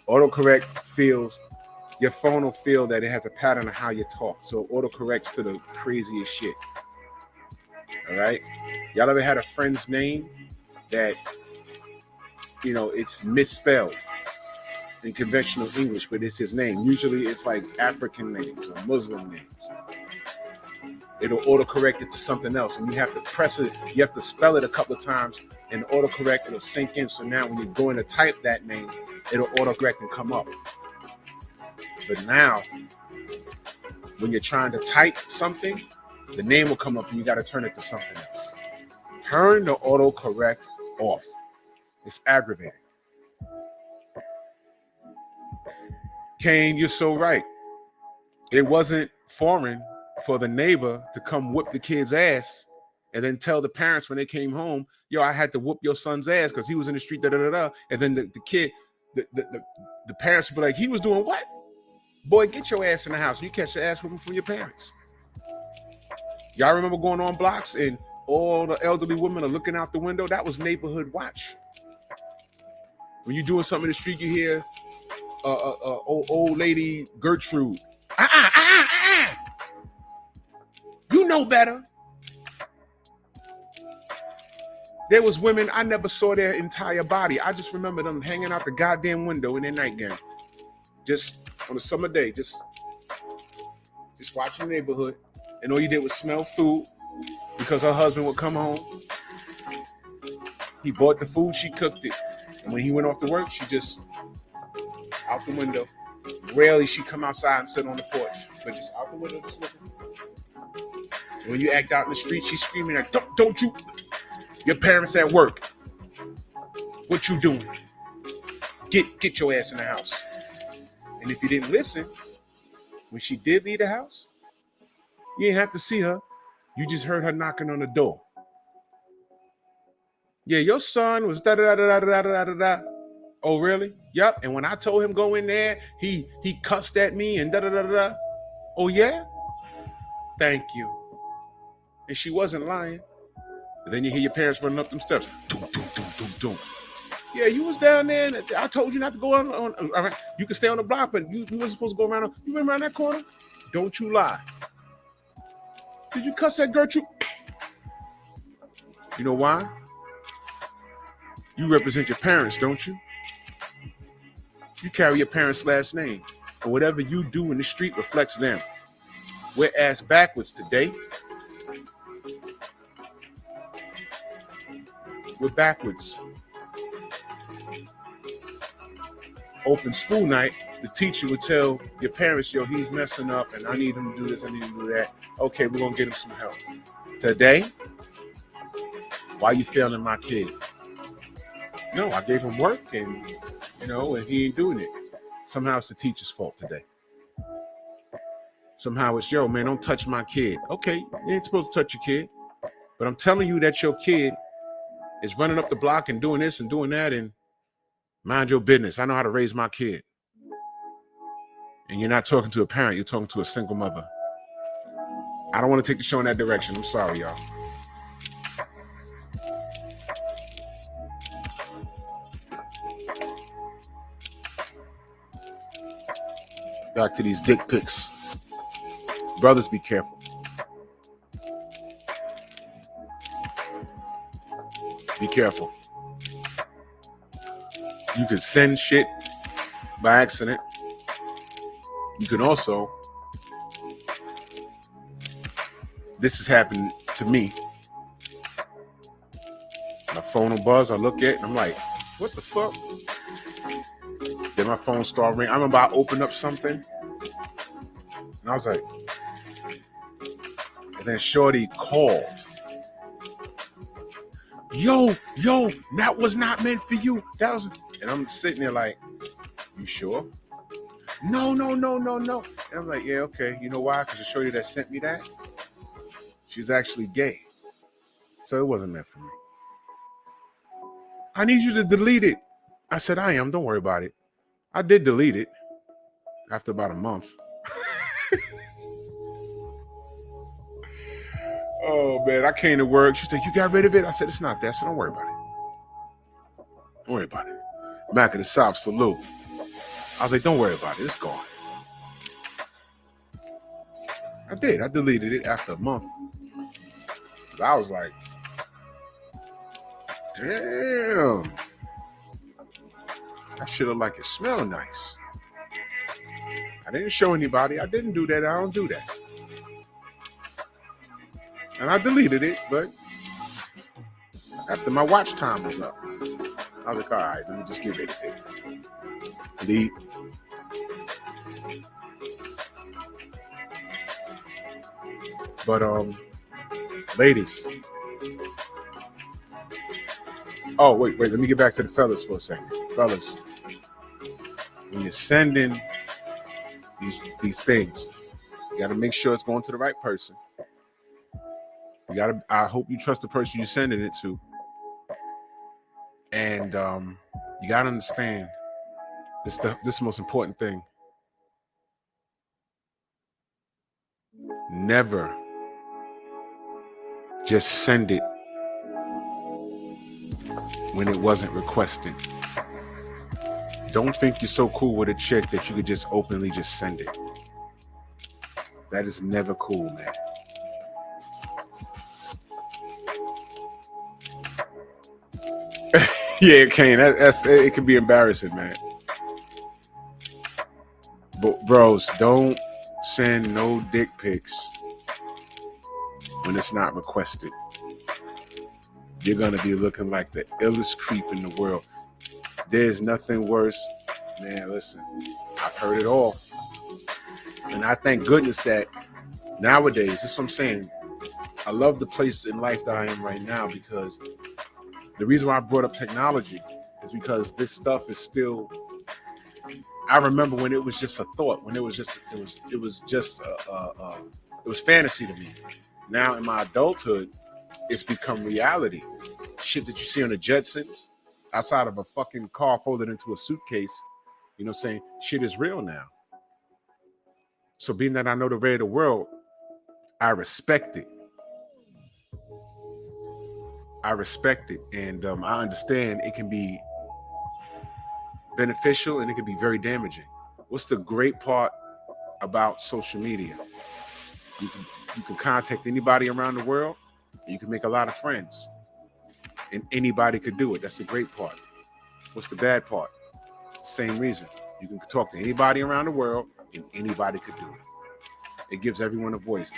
Autocorrect feels, your phone will feel that it has a pattern of how you talk. So it autocorrects to the craziest shit. All right? Y'all ever had a friend's name that, it's misspelled in conventional English, but it's his name? Usually it's like African names or Muslim names. It'll autocorrect it to something else, and you have to press it. You have to spell it a couple of times, and autocorrect, it'll sink in. So now when you're going to type that name, it'll autocorrect and come up. But now, when you're trying to type something, the name will come up, and you got to turn it to something else. Turn the autocorrect off. It's aggravating. Kane, you're so right. It wasn't foreign for the neighbor to come whip the kid's ass and then tell the parents when they came home, yo, I had to whoop your son's ass because he was in the street, da-da-da-da. And then the kid, the parents would be like, he was doing what? Boy, get your ass in the house. You catch your ass whooping from your parents. Y'all remember going on blocks and all the elderly women are looking out the window? That was neighborhood watch. When you're doing something in the street, you hear old lady Gertrude. You know better. There was women, I never saw their entire body. I just remember them hanging out the goddamn window in their nightgown. Just on a summer day, just watching the neighborhood. And all you did was smell food because her husband would come home. He bought the food, she cooked it. And when he went off to work, she just out the window. Rarely she come outside and sit on the porch, but just out the window, just looking. And when you act out in the street, she's screaming like, don't you, your parents at work. What you doing? Get your ass in the house. And if you didn't listen, when she did leave the house, you didn't have to see her. You just heard her knocking on the door. Yeah, your son was da-da-da-da-da-da-da-da. Oh, really? Yep. And when I told him go in there, he cussed at me and da-da-da-da-da. Oh, yeah? Thank you. And she wasn't lying. And then you hear your parents running up them steps. Doom, doom, doom, doom, doom. Yeah, you was down there, and I told you not to go on. All right, you can stay on the block, but you wasn't supposed to go around. You went around that corner? Don't you lie. Did you cuss at Gertrude? You know why? You represent your parents, don't you? You carry your parents' last name. And whatever you do in the street reflects them. We're ass backwards today. We're backwards. Open school night, the teacher would tell your parents, yo, he's messing up and I need him to do this, I need him to do that. Okay, we're going to get him some help. Today, why you failing my kid? No, I gave him work and, and he ain't doing it. Somehow it's the teacher's fault today. Somehow it's, yo, man, don't touch my kid. Okay, you ain't supposed to touch your kid. But I'm telling you that your kid is running up the block and doing this and doing that, and mind your business. I know how to raise my kid. And you're not talking to a parent, you're talking to a single mother. I don't want to take the show in that direction. I'm sorry, y'all. Back to these dick pics. Brothers, be careful. Be careful. You can send shit by accident. You can also, this has happened to me. My phone will buzz, I look at it, and I'm like, what the fuck? Then my phone start ringing. I remember I opened up something, and I was like, and then Shorty called. Yo, that was not meant for you. That was, and I'm sitting there like, you sure? No. And I'm like, yeah, okay. You know why? Because the Shorty that sent me that, she's actually gay. So it wasn't meant for me. I need you to delete it. I said, I am. Don't worry about it. I did delete it after about a month. Oh man, I came to work. She's like, "You got rid of it?" I said, "It's not that, so don't worry about it. Don't worry about it." Mac of the South, salute. I was like, "Don't worry about it. It's gone." I did. I deleted it after a month. I was like, "Damn, I should have like it smell nice." I didn't show anybody. I didn't do that. I don't do that. And I deleted it, but after my watch time was up, I was like, all right, let me just get rid of it. Delete. But ladies. Oh, wait, let me get back to the fellas for a second. Fellas, when you're sending these things, you gotta make sure it's going to the right person. I hope you trust the person you're sending it to. And you gotta understand this is the most important thing. Never just send it when it wasn't requested. Don't think you're so cool with a chick that you could just openly just send it. That is never cool, man. Yeah, Kane, it can be embarrassing, man. But bros, don't send no dick pics when it's not requested. You're gonna be looking like the illest creep in the world. There's nothing worse. Man, listen, I've heard it all. And I thank goodness that nowadays, this is what I'm saying. I love the place in life that I am right now, because the reason why I brought up technology is because this stuff is still. I remember when it was just a thought, when it was fantasy to me. Now in my adulthood, it's become reality. Shit that you see on the Jetsons, outside of a fucking car folded into a suitcase, you know what I'm saying? Shit is real now. So being that I know the way of the world, I respect it. And I understand it can be beneficial and it can be very damaging. What's the great part about social media? You can contact anybody around the world. You can make a lot of friends. And anybody could do it. That's the great part. What's the bad part? Same reason. You can talk to anybody around the world and anybody could do it. It gives everyone a voice.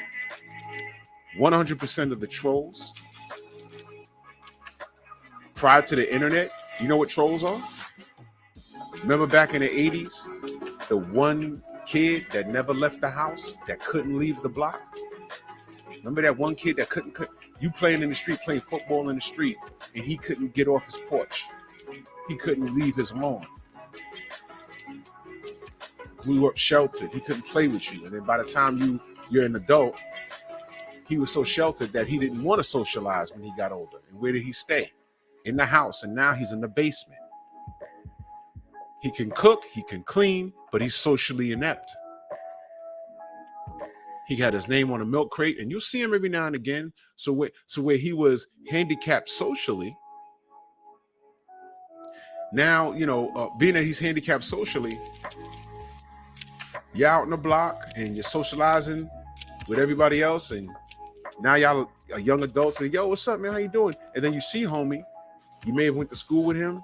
100% of the trolls prior to the internet, you know what trolls are? Remember back in the 80s, the one kid that never left the house, that couldn't leave the block? Remember that one kid that couldn't you playing in the street, playing football in the street, and he couldn't get off his porch. He couldn't leave his lawn. Grew up sheltered. He couldn't play with you. And then by the time you're an adult, he was so sheltered that he didn't want to socialize when he got older. And where did he stay? In the house. And now he's in the basement. He can cook, he can clean, but he's socially inept. He had his name on a milk crate, and you'll see him every now and again. So where he was handicapped socially, now, being that he's handicapped socially, you're out in the block and you're socializing with everybody else, and now y'all are young adults and, yo, what's up, man? How you doing? And then you see homie, you may have went to school with him.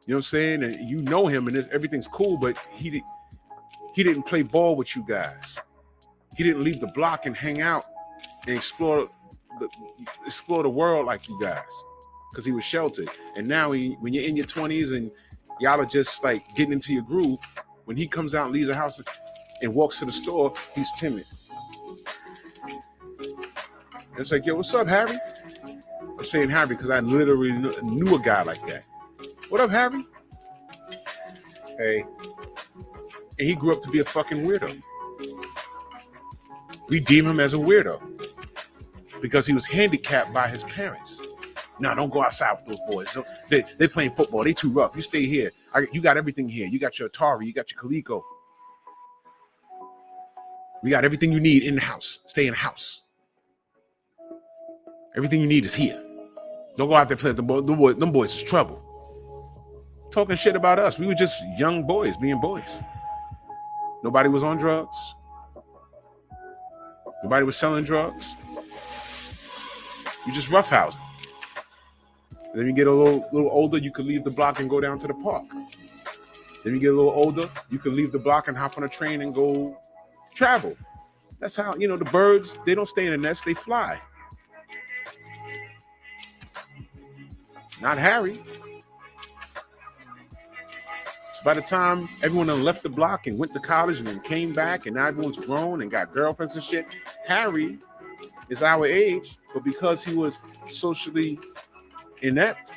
You know what I'm saying? And you know him, and everything's cool, but he didn't play ball with you guys. He didn't leave the block and hang out and explore the world like you guys, because he was sheltered. And now when you're in your 20s and y'all are just like getting into your groove, when he comes out and leaves the house and walks to the store, he's timid. And it's like, yo, what's up, Harry? I'm saying Harry because I literally knew a guy like that. What up, Harry? Hey. And he grew up to be a fucking weirdo. We deem him as a weirdo because he was handicapped by his parents. No, don't go outside with those boys. They playing football. They too rough. You stay here. You got everything here. You got your Atari. You got your Coleco. We got everything you need in the house. Stay in the house. Everything you need is here. Don't go out there playing them boys is trouble. Talking shit about us. We were just young boys being boys. Nobody was on drugs. Nobody was selling drugs. You just roughhousing. Then you get a little older, you could leave the block and go down to the park. Then you get a little older, you could leave the block and hop on a train and go travel. That's how, the birds, they don't stay in the nest, they fly. Not Harry. So by the time everyone done left the block and went to college and then came back and now everyone's grown and got girlfriends and shit, Harry is our age, but because he was socially inept,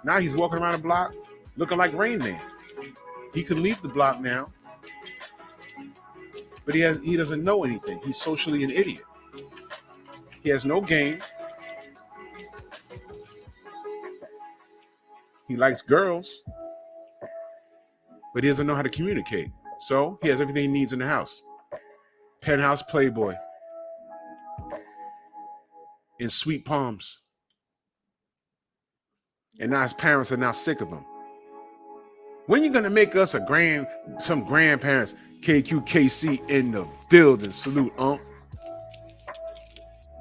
now he's walking around the block looking like Rain Man. He could leave the block now, but he doesn't know anything. He's socially an idiot. He has no game. He likes girls, but he doesn't know how to communicate. So he has everything he needs in the house. Penthouse playboy in sweet palms. And now his parents are now sick of him. When you gonna make us some grandparents? KQKC in the building. Salute, Unc.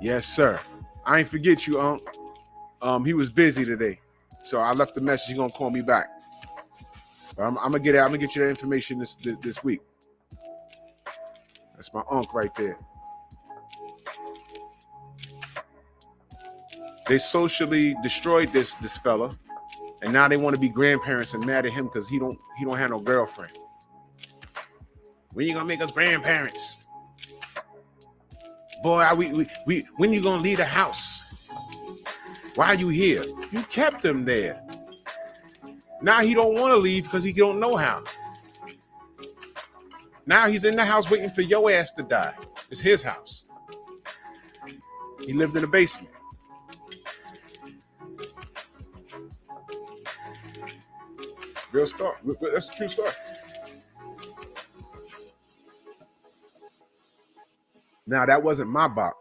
Yes, sir. I ain't forget you, Unc. He was busy today, so I left a message. He's gonna call me back. I'm gonna get you that information this week. That's my Unc right there. They socially destroyed this fella, and now they want to be grandparents and mad at him because he don't have no girlfriend. When you gonna make us grandparents? Boy, when you gonna leave the house? Why are you here? You kept him there. Now he don't want to leave because he don't know how. Now he's in the house waiting for your ass to die. It's his house. He lived in the basement. Real story. That's a true story. Now that wasn't my block.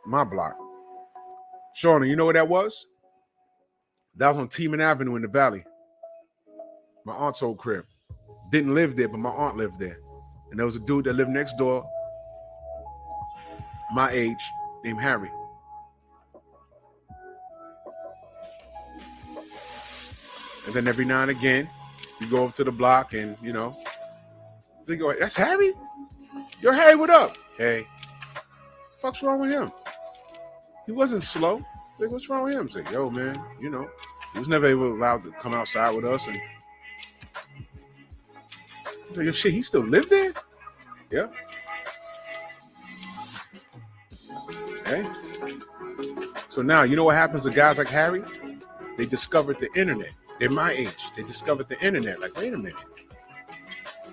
Shauna, you know what that was? That was on Teeman Avenue in the Valley. My aunt's old crib. Didn't live there, but my aunt lived there. And there was a dude that lived next door, my age, named Harry. And then every now and again, you go up to the block and, they go, that's Harry? Yo, Harry, what up? Hey, fuck's wrong with him? He wasn't slow. Like, what's wrong with him? It's like, yo, man, he was never allowed to come outside with us. And like, shit, he still lived there? Yeah. Hey. So now, you know what happens to guys like Harry? They discovered the internet. They're my age. They discovered the internet. Like, wait a minute.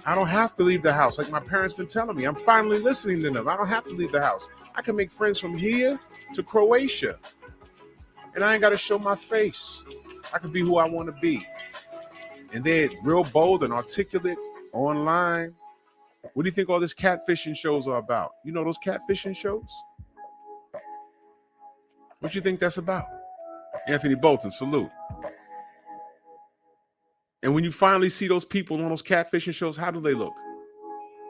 I don't have to leave the house. Like my parents been telling me. I'm finally listening to them. I don't have to leave the house. I can make friends from here to Croatia. And I ain't got to show my face. I can be who I want to be. And they're real bold and articulate online. What do you think all this catfishing shows are about? You know those catfishing shows? What you think that's about? Anthony Bolton, salute. And when you finally see those people on those catfishing shows, how do they look?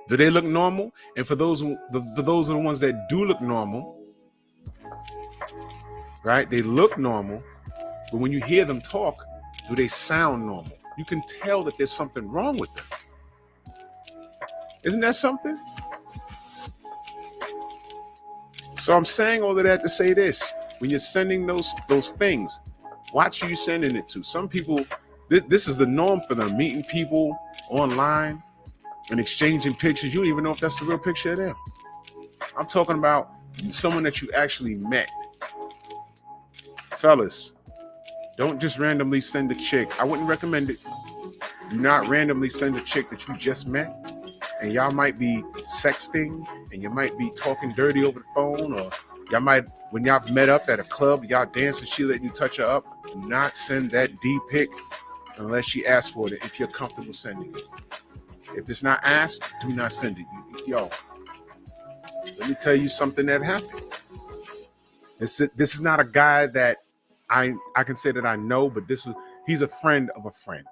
Do they look normal? And for those are the ones that do look normal, right? They look normal, but when you hear them talk, do they sound normal? You can tell that there's something wrong with them. Isn't that something? So I'm saying all of that to say this. When you're sending those things, watch who you're sending it to. Some people, this is the norm for them, meeting people online and exchanging pictures. You don't even know if that's the real picture of them. I'm talking about someone that you actually met. Fellas, don't just randomly send a chick. I wouldn't recommend it. Do not randomly send a chick that you just met. And y'all might be sexting and you might be talking dirty over the phone, or y'all might, when y'all met up at a club, y'all dance and she let you touch her up. Do not send that D pic unless she asks for it, if you're comfortable sending it. If it's not asked, do not send it. Yo, let me tell you something that happened. This is not a guy that I can say that I know, but he's a friend of a friend.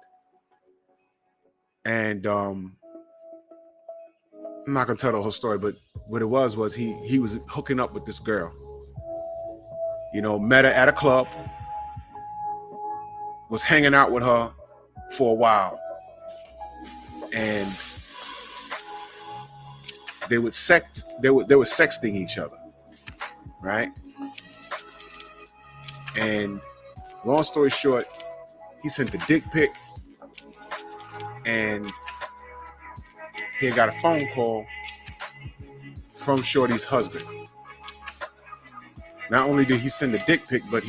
And I'm not gonna tell the whole story, but what it was he was hooking up with this girl. Met her at a club, was hanging out with her for a while, and they were sexting each other, right? And long story short, he sent the dick pic, and he got a phone call from Shorty's husband. Not only did he send the dick pic, but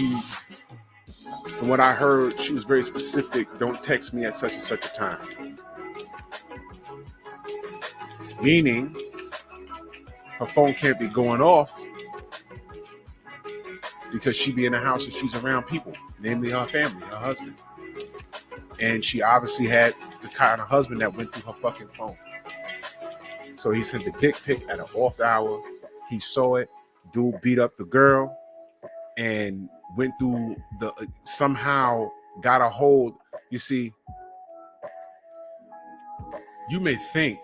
from what I heard, she was very specific. Don't text me at such and such a time. Meaning, her phone can't be going off because she be in the house and she's around people, namely her family, her husband. And she obviously had the kind of husband that went through her fucking phone. So he sent the dick pic at an off hour. He saw it. Dude beat up the girl and went through somehow got a hold. You see, you may think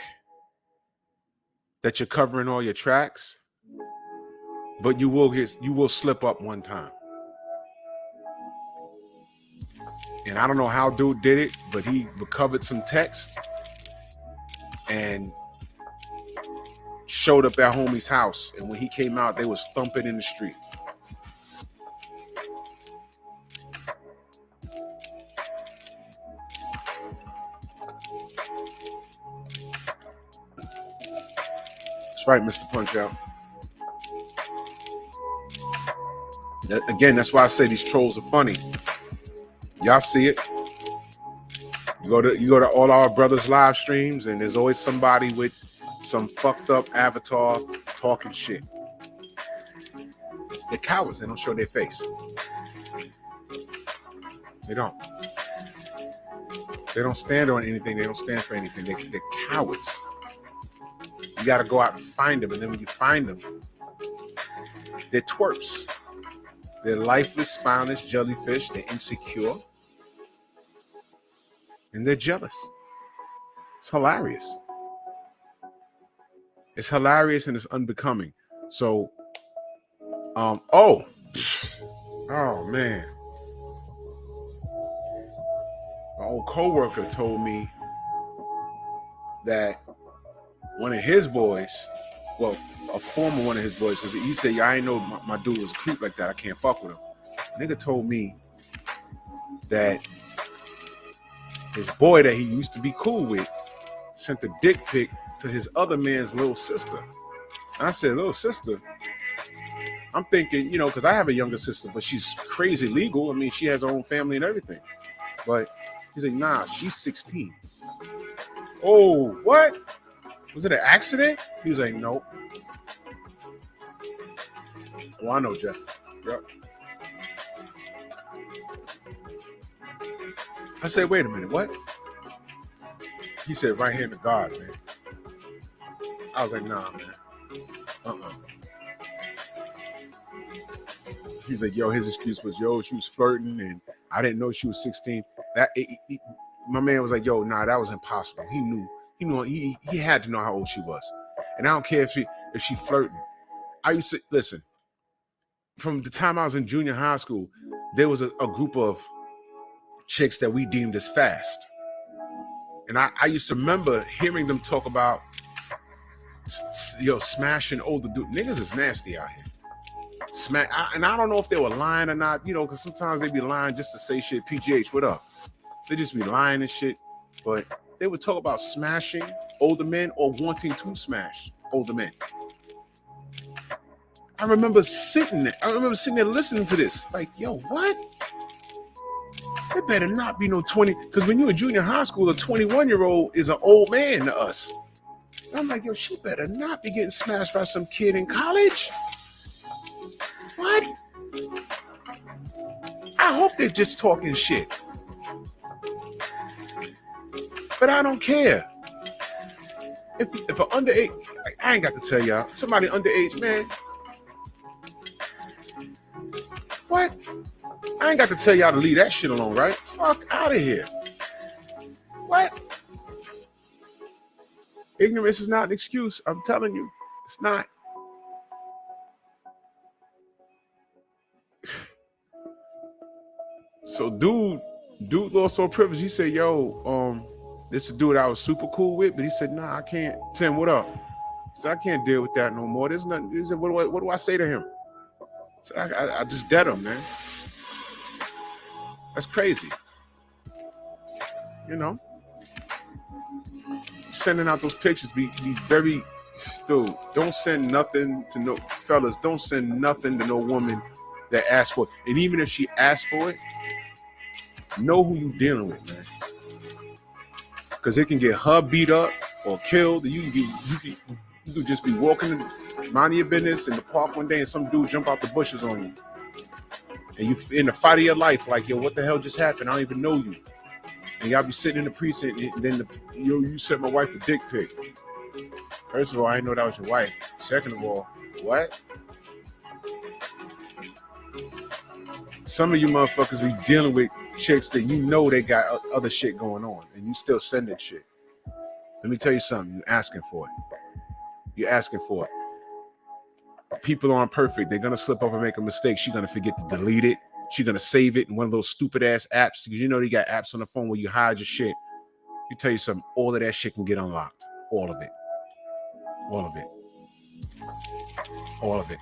that you're covering all your tracks, but you will slip up one time. And I don't know how dude did it, but he recovered some text and showed up at homie's house. And when he came out, they was thumping in the street. That's right, Mr. Punch Out. Again, that's why I say these trolls are funny. Y'all see it. You go to all our brothers' live streams, and there's always somebody with some fucked up avatar talking shit. They're cowards. They don't show their face. They don't. They don't stand on anything. They don't stand for anything. They're cowards. You got to go out and find them, and then when you find them, they're twerps. They're lifeless, spineless jellyfish. They're insecure. And they're jealous. It's hilarious. It's hilarious and it's unbecoming. So, oh man. My old coworker told me that one of his boys, well, a former one of his boys, because he said, yeah, I ain't know my dude was a creep like that. I can't fuck with him. Nigga told me that his boy that he used to be cool with sent a dick pic to his other man's little sister. And I said, little sister? I'm thinking, because I have a younger sister, but she's crazy legal. I mean, she has her own family and everything. But he's like, nah, she's 16. Oh, what? Was it an accident? He was like, nope. Oh, I know, Jeff. Yep. I said, wait a minute, what? He said, right hand to God, man. I was like, nah, man. He's like, yo, his excuse was, she was flirting and I didn't know she was 16. My man was like, yo, nah, that was impossible. He knew, he had to know how old she was. And I don't care if she flirting. I used to, listen, from the time I was in junior high school, there was a group of chicks that we deemed as fast. And I used to remember hearing them talk about, smashing older dudes. Niggas is nasty out here. And I don't know if they were lying or not, because sometimes they be lying just to say shit. PGH, what up? They just be lying and shit. But they would talk about smashing older men or wanting to smash older men. I remember sitting there listening to this. Like, yo, what? There better not be no 20, because when you're in junior high school, a 21-year-old is an old man to us. And I'm like, yo, she better not be getting smashed by some kid in college. What? I hope they're just talking shit. But I don't care. If an underage, I ain't got to tell y'all. Somebody underage, man. What? I ain't got to tell y'all to leave that shit alone, right? Fuck out of here. What? Ignorance is not an excuse. I'm telling you, it's not. So dude lost all privilege. He said, yo, this is a dude I was super cool with, but he said, nah, I can't. Tim, what up? He said, I can't deal with that no more. There's nothing. He said, what do I say to him? So I just dead him, man. That's crazy. You know? Sending out those pictures, be very, dude, don't send nothing to no, fellas, don't send nothing to no woman that asks for it. And even if she asks for it, know who you dealing with, man. Because it can get her beat up or killed. You could just be walking, minding your business in the park one day and some dude jump out the bushes on you. And you in the fight of your life, like, yo, what the hell just happened? I don't even know you. And y'all be sitting in the precinct and then you sent my wife a dick pic. First of all, I didn't know that was your wife. Second of all, what? Some of you motherfuckers be dealing with chicks that you know they got other shit going on and you still sending shit. Let me tell you something. You're asking for it. You're asking for it. People aren't perfect. They're going to slip up and make a mistake. She's going to forget to delete it. She's going to save it in one of those stupid ass apps. Because you know they got apps on the phone where you hide your shit. You tell you something. All of that shit can get unlocked. All of it. All of it. All of it.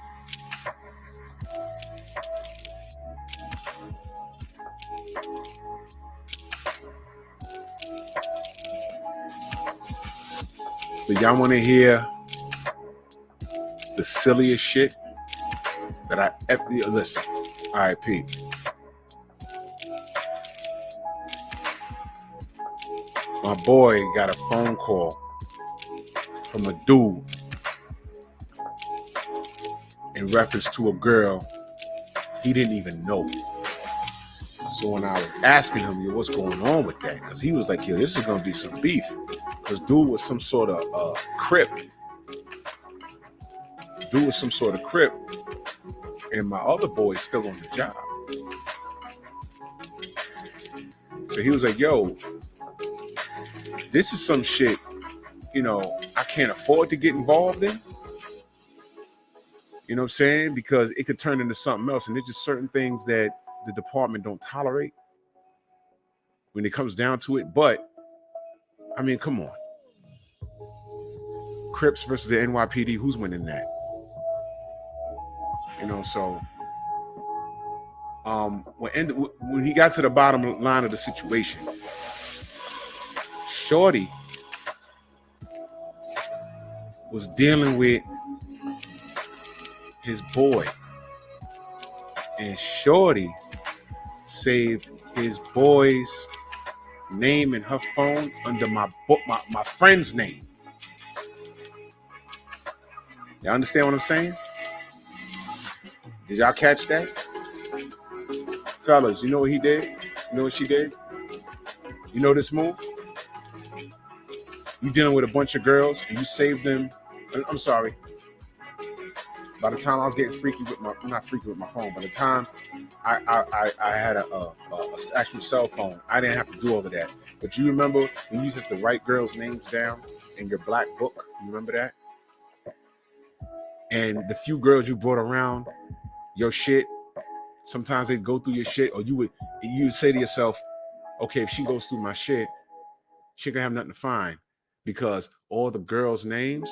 But y'all want to hear the silliest shit that I ever listen. All right, P. My boy got a phone call from a dude in reference to a girl he didn't even know. So when I was asking him, yo, what's going on with that? Because he was like, yo, this is going to be some beef. Because dude was some sort of Crip. Dude was some sort of Crip. And my other boy's still on the job. So he was like, yo, this is some shit, you know, I can't afford to get involved in. You know what I'm saying? Because it could turn into something else. And there's just certain things that the department don't tolerate when it comes down to it. But, I mean, come on. Crips versus the NYPD, who's winning that? You know, so when he got to the bottom line of the situation, Shorty was dealing with his boy, and Shorty saved his boy's name in her phone under my friend's name. Y'all understand what I'm saying? Did y'all catch that? Fellas, you know what he did? You know what she did? You know this move? You dealing with a bunch of girls and you saved them. I'm sorry. By the time I was getting freaky with not freaky with my phone, by the time I had a actual cell phone, I didn't have to do all of that. But you remember when you used to write girls' names down in your black book? You remember that? And the few girls you brought around your shit, sometimes they'd go through your shit, or you would say to yourself, okay, if she goes through my shit, she ain't gonna have nothing to find, because all the girls' names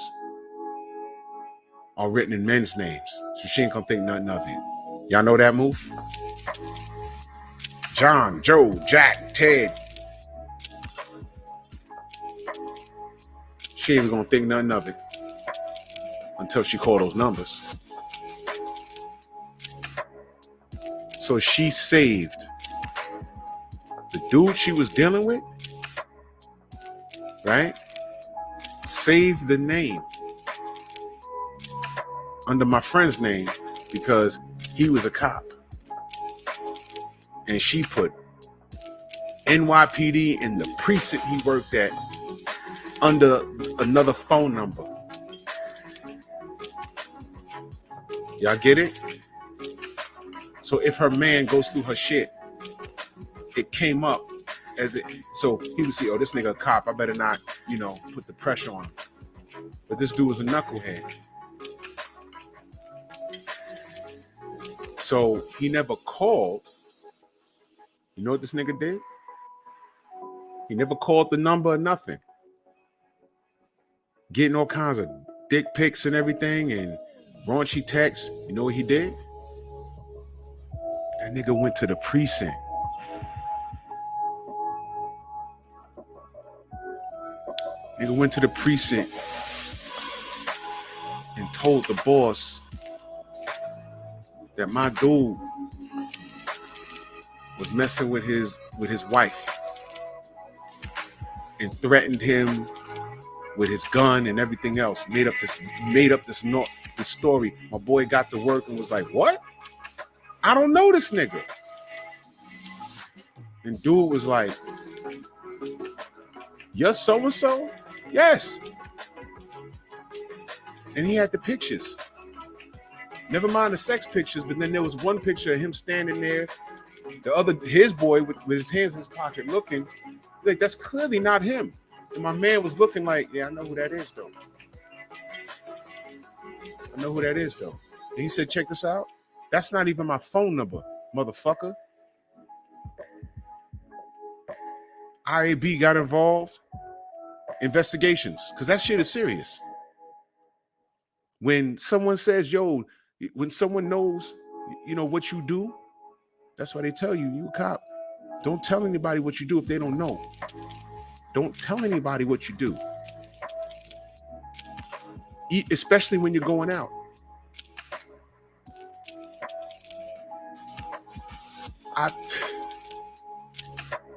are written in men's names, so she ain't gonna think nothing of it. Y'all know that move? John, Joe, Jack, Ted. She ain't even gonna think nothing of it until she called those numbers. So she saved the dude she was dealing with, right? Saved the name under my friend's name because he was a cop. And she put NYPD in the precinct he worked at under another phone number. Y'all get it? So if her man goes through her shit, it came up as it. So he would see, oh, this nigga a cop. I better not, put the pressure on him. But this dude was a knucklehead. So he never called. You know what this nigga did? He never called the number or nothing. Getting all kinds of dick pics and everything and raunchy texts. You know what he did? That nigga went to the precinct. Nigga went to the precinct and told the boss that my dude was messing with his wife and threatened him with his gun and everything else. Made up this story. My boy got to work and was like, "What? I don't know this nigga." And dude was like, "You're so and so?" "Yes." And he had the pictures. Never mind the sex pictures, but then there was one picture of him standing there, his boy with his hands in his pocket looking. Like, that's clearly not him. And my man was looking like, yeah, I know who that is, though. And he said, check this out. That's not even my phone number, motherfucker. IAB got involved. Investigations, because that shit is serious. When someone says, yo, when someone knows, what you do, that's why they tell you a cop. Don't tell anybody what you do if they don't know. Don't tell anybody what you do. Especially when you're going out.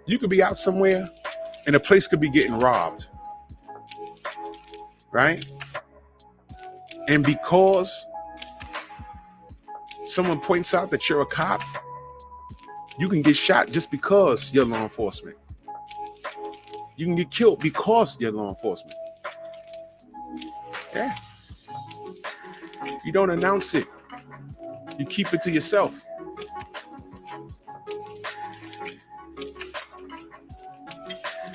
You could be out somewhere and a place could be getting robbed. Right? And because someone points out that you're a cop, you can get shot just because you're law enforcement. You can get killed because you're law enforcement. Yeah. You don't announce it. You keep it to yourself.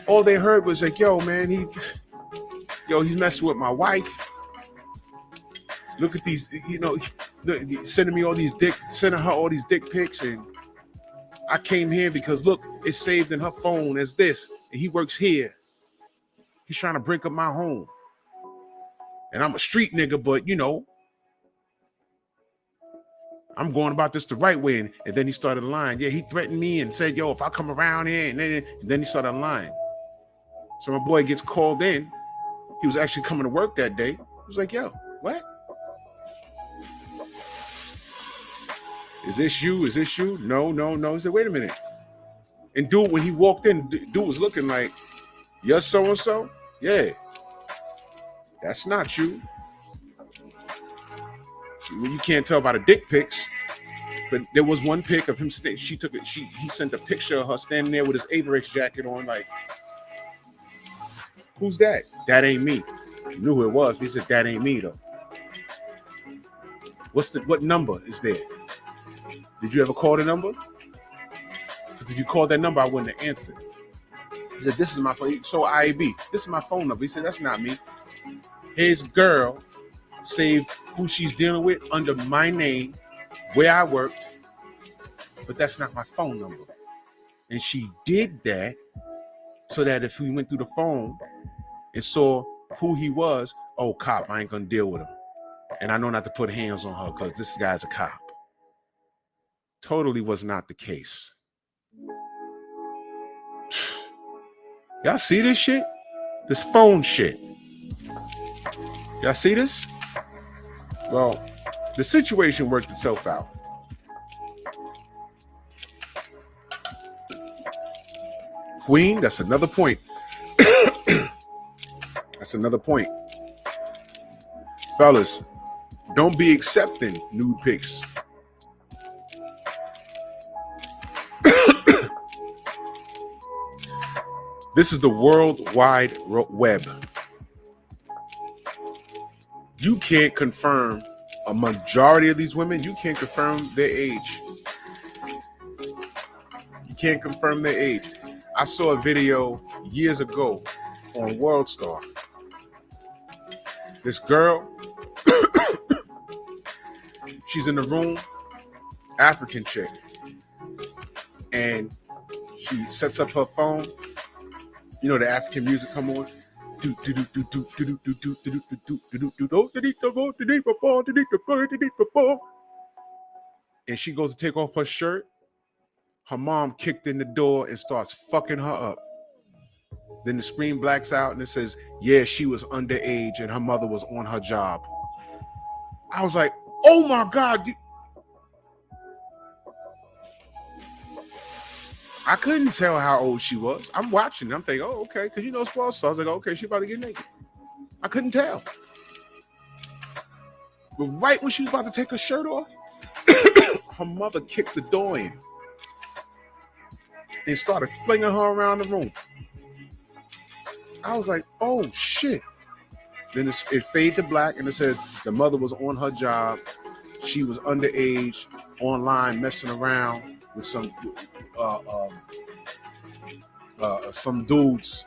All they heard was like, yo, man, he's messing with my wife. Look at these, sending her all these dick pics, and I came here because look, it's saved in her phone as this, and he works here. He's trying to break up my home. And I'm a street nigga, but I'm going about this the right way. And then he started lying. Yeah, he threatened me and said, yo, if I come around here, and then he started lying. So my boy gets called in. He was actually coming to work that day. He was like, yo, what? Is this you? No. He said, wait a minute. And dude, when he walked in, dude was looking like, you're so-and-so? Yeah. That's not you. You can't tell by the dick pics, but there was one pic of him. He sent a picture of her standing there with his Averex jacket on, like, who's that? That ain't me. He knew who it was, but he said, that ain't me, though. What number is there? Did you ever call the number? Because if you called that number, I wouldn't have answered. He said, this is my phone. So IAB, this is my phone number. He said, that's not me. His girl saved who she's dealing with under my name, where I worked, but that's not my phone number. And she did that so that if we went through the phone and saw who he was, oh, cop, I ain't gonna deal with him. And I know not to put hands on her because this guy's a cop. Totally was not the case. Y'all see this shit? This phone shit. Y'all see this? Well, the situation worked itself out. Queen, that's another point. That's another point. Fellas, don't be accepting nude pics. This is the World Wide Web. You can't confirm a majority of these women, you can't confirm their age. You can't confirm their age. I saw a video years ago on World Star. This girl, she's in the room, African chick, and she sets up her phone. You know the African music come on. And she goes to take off her shirt. Her mom kicked in the door and starts fucking her up. Then the screen blacks out and it says, yeah, she was underage and her mother was on her job. I was like, oh my God. I couldn't tell how old she was. I'm watching. I'm thinking, oh, okay. Because you know sports. So I was like, okay, she about to get naked. I couldn't tell. But right when she was about to take her shirt off, her mother kicked the door in and started flinging her around the room. I was like, oh, shit. Then it faded to black and it said the mother was on her job. She was underage, online, messing around with some dudes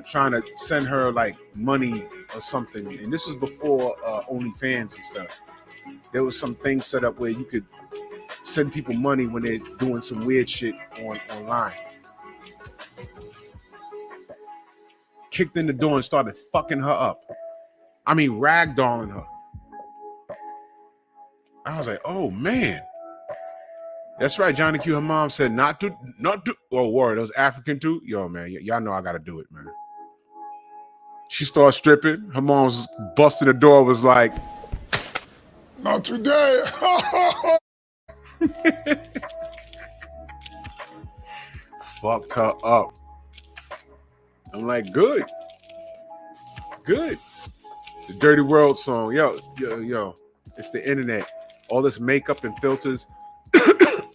trying to send her like money or something. And this was before OnlyFans and stuff. There was some things set up where you could send people money when they're doing some weird shit online. Kicked in the door and started fucking her up. I mean, ragdolling her. I was like, oh man. That's right, Johnny Q. Her mom said not to. Oh, word, those African too? Yo, man, y'all know I gotta do it, man. She started stripping. Her mom was busting the door, was like, not today. Fucked her up. I'm like, good. The Dirty World song. Yo. It's the internet. All this makeup and filters.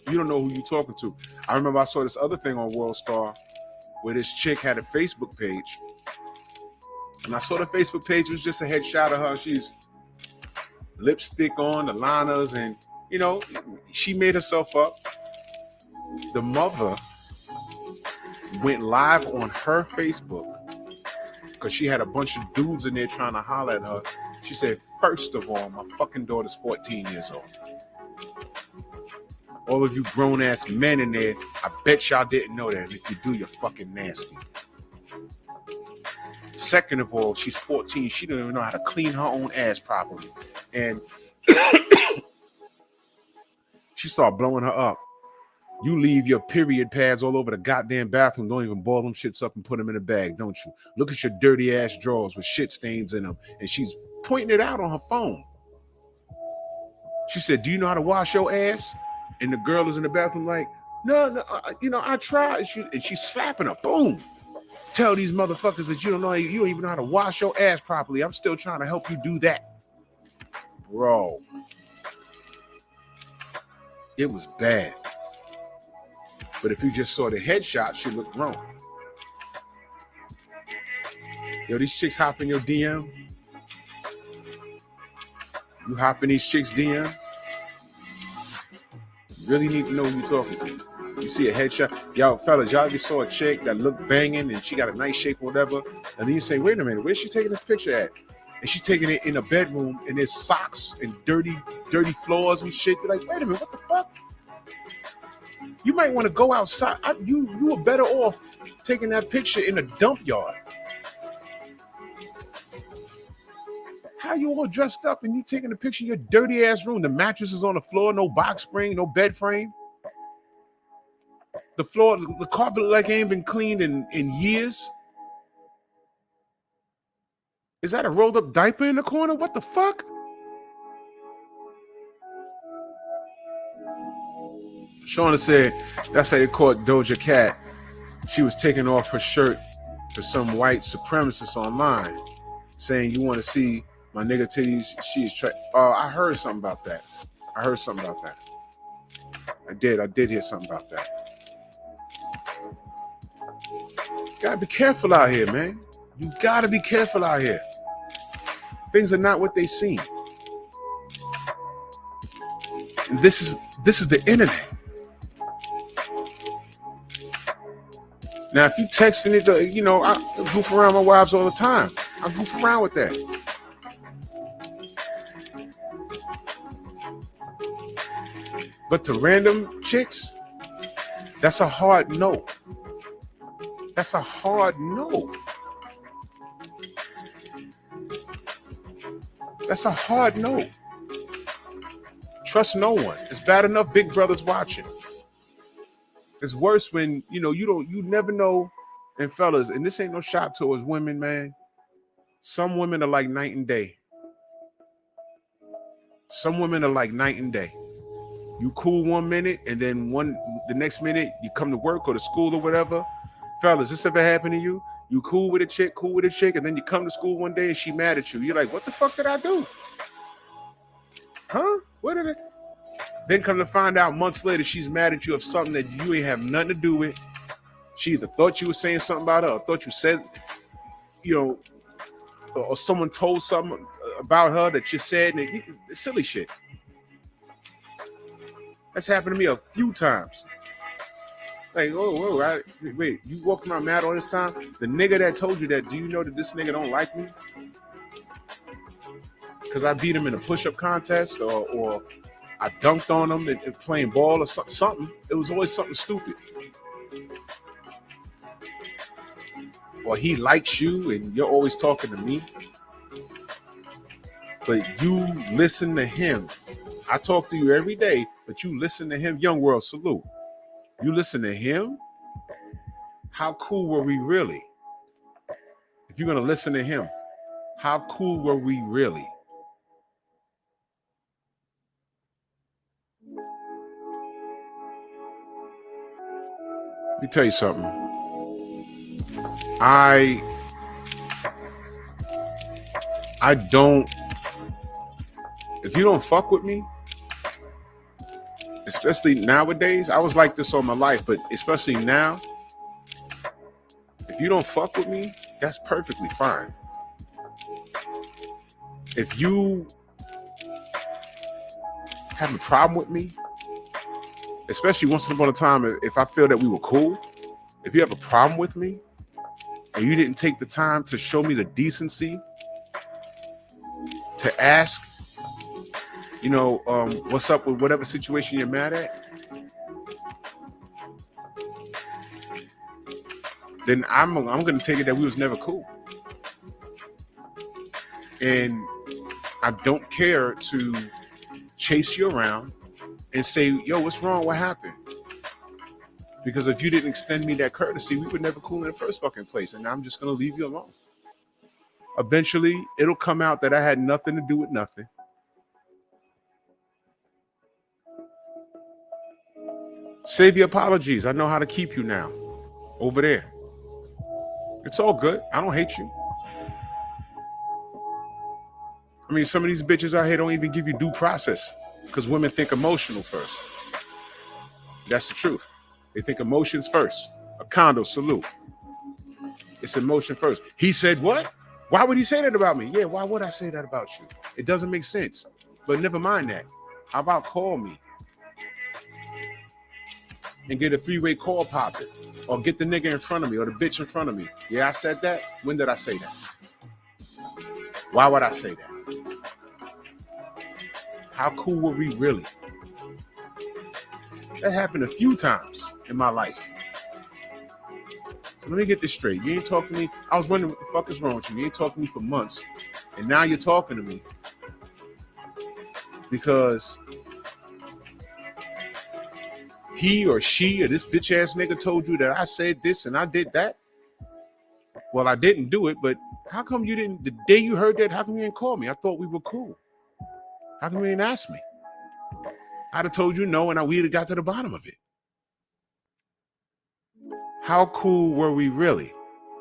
You don't know who you're talking to. I remember I saw this other thing on World Star where this chick had a Facebook page. And I saw the Facebook page. It was just a headshot of her. She's lipstick on, the liners, and, you know, she made herself up. The mother went live on her Facebook because she had a bunch of dudes in there trying to holler at her. She said, first of all, my fucking daughter's 14 years old. All of you grown-ass men in there, I bet y'all didn't know that. And if you do, you're fucking nasty. Second of all, she's 14. She don't even know how to clean her own ass properly. And she started blowing her up. You leave your period pads all over the goddamn bathroom. Don't even ball them shits up and put them in a bag, don't you? Look at your dirty ass drawers with shit stains in them. And she's pointing it out on her phone. She said, do you know how to wash your ass? And the girl is in the bathroom like, no, I tried. And she's slapping her. Boom. Tell these motherfuckers that you don't even know how to wash your ass properly. I'm still trying to help you do that. Bro. It was bad. But if you just saw the headshot, she looked wrong. Yo, these chicks hop in your DM. You hop in these chicks' DM. You really need to know who you're talking to. You see a headshot. Yo, fellas, y'all just saw a chick that looked banging and she got a nice shape or whatever. And then you say, wait a minute, where's she taking this picture at? And she's taking it in a bedroom and there's socks and dirty floors and shit. You're like, wait a minute, what the fuck? You might want to go outside. You were better off taking that picture in a dump yard. How you all dressed up and you taking a picture in your dirty ass room? The mattress is on the floor, no box spring, no bed frame. The floor, the carpet like ain't been cleaned in years. Is that a rolled up diaper in the corner? What the fuck? Shauna said that's how they caught Doja Cat. She was taking off her shirt to some white supremacist online, saying, you want to see my nigga titties? She is I heard something about that. I did hear something about that. Gotta be careful out here, man. You gotta be careful out here. Things are not what they seem. And this is the internet. Now, if you texting it, I goof around my wives all the time. I goof around with that. But to random chicks, that's a hard no. That's a hard no. That's a hard no. Trust no one. It's bad enough Big Brother's watching. It's worse when, you never know. And fellas, and this ain't no shot towards women, man. Some women are like night and day. Some women are like night and day. You cool 1 minute, and then the next minute you come to work or to school or whatever. Fellas, this ever happened to you? You cool with a chick, and then you come to school one day and she mad at you. You're like, what the fuck did I do? Huh? What did it? Then come to find out months later she's mad at you of something that you ain't have nothing to do with. She either thought you were saying something about her or thought you said, or someone told something about her that you said, and silly shit. That's happened to me a few times. Like, wait, you walked around mad all this time? The nigga that told you that, do you know that this nigga don't like me? Because I beat him in a push-up contest or I dunked on him and playing ball or something. It was always something stupid. Or he likes you and you're always talking to me. But you listen to him. I talk to you every day, but you listen to him. Young World, salute. You listen to him? How cool were we really? If you're going to listen to him, how cool were we really? Let me tell you something. I don't, if you don't fuck with me, especially nowadays, I was like this all my life, but especially now, if you don't fuck with me, that's perfectly fine. If you have a problem with me, especially once upon a time, if I feel that we were cool, if you have a problem with me and you didn't take the time to show me the decency to ask, what's up with whatever situation you're mad at, then I'm going to take it that we was never cool. And I don't care to chase you around and say, yo, what's wrong? What happened? Because if you didn't extend me that courtesy, we were never cool in the first fucking place. And I'm just going to leave you alone. Eventually, it'll come out that I had nothing to do with nothing. Save your apologies. I know how to keep you now. Over there. It's all good. I don't hate you. I mean, some of these bitches out here don't even give you due process because women think emotional first. That's the truth. They think emotions first. A condo, salute. It's emotion first. He said what? Why would he say that about me? Yeah, why would I say that about you? It doesn't make sense. But never mind that. How about call me and get a three-way call popping, or get the nigga in front of me or the bitch in front of me? Yeah, I said that. When did I say that? Why would I say that? How cool were we really? That happened a few times in my life. So let me get this straight. You ain't talking to me. I was wondering what the fuck is wrong with you. You ain't talking to me for months. And now you're talking to me because he or she or this bitch ass nigga told you that I said this and I did that. Well, I didn't do it, but how come you didn't, the day you heard that, how come you didn't call me? I thought we were cool. How come you didn't ask me? I'd have told you no, and we'd have got to the bottom of it. How cool were we really?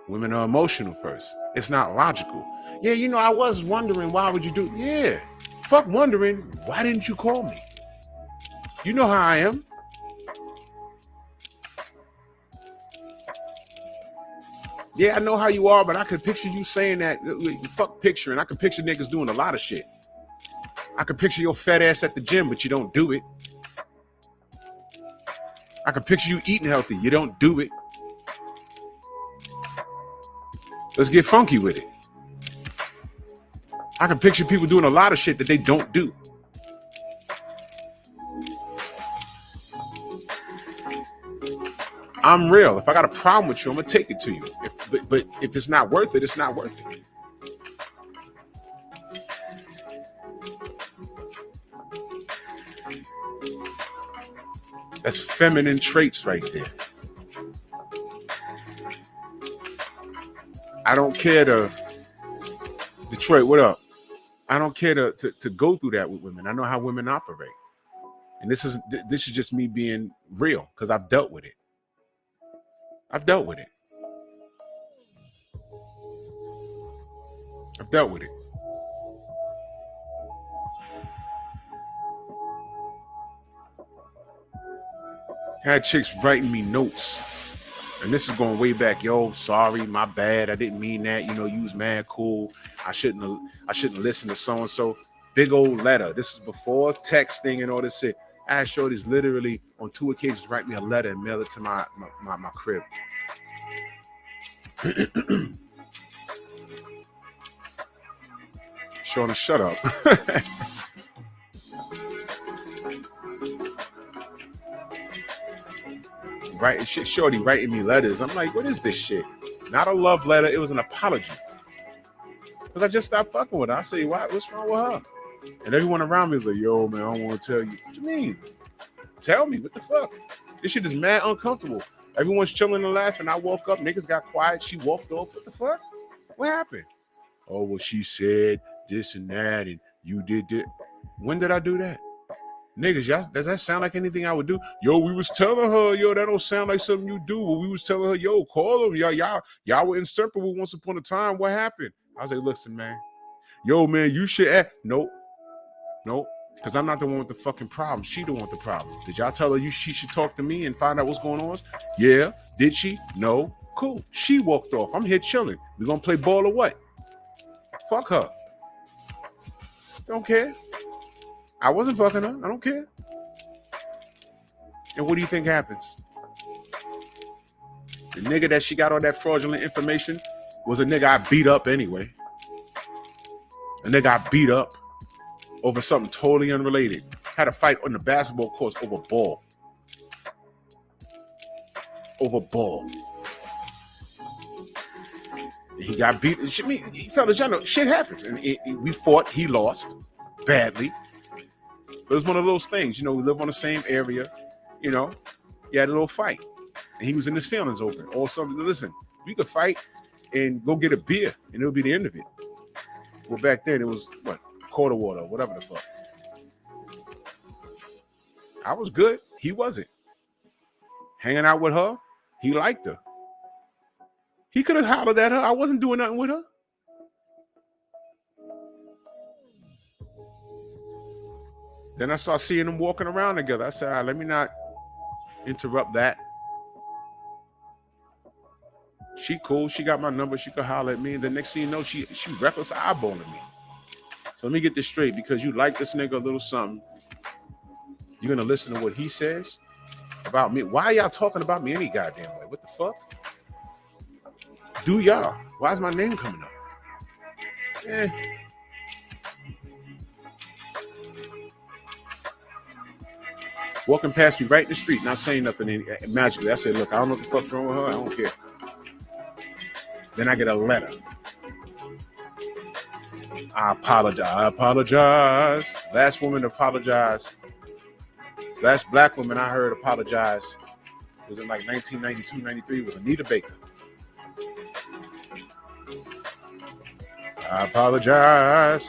Women are emotional first. It's not logical. Yeah, I was wondering, why would you do? Yeah, fuck wondering, why didn't you call me? You know how I am. Yeah, I know how you are, but I could picture you saying that. Fuck picturing. I could picture niggas doing a lot of shit. I can picture your fat ass at the gym, but you don't do it. I can picture you eating healthy. You don't do it. Let's get funky with it. I can picture people doing a lot of shit that they don't do. I'm real. If I got a problem with you, I'm going to take it to you. But if it's not worth it, it's not worth it. That's feminine traits right there. I don't care to, Detroit, what up? I don't care to go through that with women. I know how women operate. And this is just me being real because I've dealt with it. I've dealt with it. Had chicks writing me notes. And this is going way back. Yo, sorry, my bad. I didn't mean that. You know, you was mad cool. I shouldn't listen to so-and-so. Big old letter. This is before texting and all this shit. I had shorties literally on 2 occasions write me a letter and mail it to my crib. Shauna, shut up. Right, shorty writing me letters. I'm like, what is this shit? Not a love letter. It was an apology. Because I just stopped fucking with her. I say, what's wrong with her? And everyone around me was like, yo, man, I don't want to tell you. What you mean? Tell me, what the fuck? This shit is mad uncomfortable. Everyone's chilling and laughing. I woke up, niggas got quiet. She walked off. What the fuck? What happened? Oh, well, she said this and that, and you did that. When did I do that? Niggas, does that sound like anything I would do? Yo, we was telling her, yo, that don't sound like something you do. Well, we was telling her, yo, call them. Y'all were inseparable once upon a time. What happened? I was like, listen, man. Yo, man, you should act. Nope. Because I'm not the one with the fucking problem. She the one with the problem. Did y'all tell her she should talk to me and find out what's going on? Yeah. Did she? No. Cool. She walked off. I'm here chilling. We gonna play ball or what? Fuck her. Don't care. I wasn't fucking her. I don't care. And what do you think happens? The nigga that she got all that fraudulent information was a nigga I beat up anyway. A nigga I beat up over something totally unrelated. Had a fight on the basketball course over ball. And he got beat. Fellas, y'all know, shit happens. And we fought. He lost badly. But it was one of those things, you know, we live on the same area, you know, he had a little fight and he was in his feelings over it. Or something. Listen, we could fight and go get a beer and it'll be the end of it. Well, back then it was quarter water, whatever the fuck. I was good. He wasn't. Hanging out with her, he liked her. He could have hollered at her. I wasn't doing nothing with her. Then I saw seeing them walking around together. I said, let me not interrupt that. She cool. She got my number. She could holler at me. And the next thing you know, she reckless eyeballing me. So let me get this straight. Because you like this nigga a little something, you're going to listen to what he says about me. Why are y'all talking about me any goddamn way? What the fuck? Do y'all? Why is my name coming up? Walking past me right in the street, not saying nothing magically. I said, look, I don't know what the fuck's wrong with her. I don't care. Then I get a letter. I apologize. Last woman to apologize. Last black woman I heard apologize was in like 1992, 93, was Anita Baker. I apologize.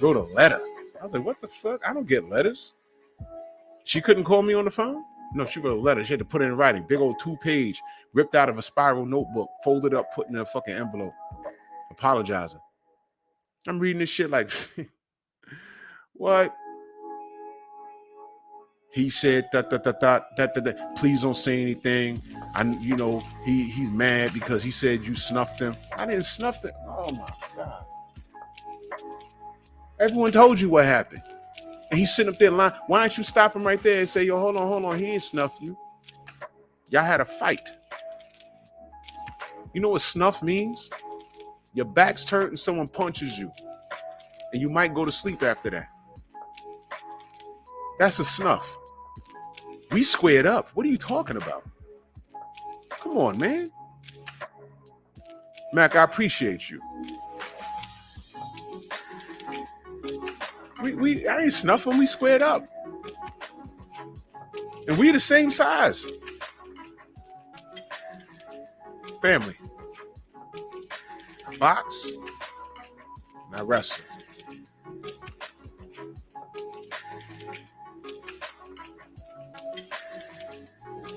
Wrote a letter. I was like, what the fuck? I don't get letters. She couldn't call me on the phone? No, she wrote a letter. She had to put it in writing. Big old 2-page, ripped out of a spiral notebook, folded up, put in a fucking envelope, apologizing. I'm reading this shit like, what? He said, please don't say anything. He's mad because he said you snuffed him. I didn't snuff him. Oh my God. Everyone told you what happened. And he's sitting up there lying. Why don't you stop him right there and say, yo, hold on. He ain't snuff you. Y'all had a fight. You know what snuff means? Your back's turned and someone punches you. And you might go to sleep after that. That's a snuff. We squared up. What are you talking about? Come on, man. Mac, I appreciate you. I ain't snuffing. We squared up. And we the same size. Family. I box. And I wrestle.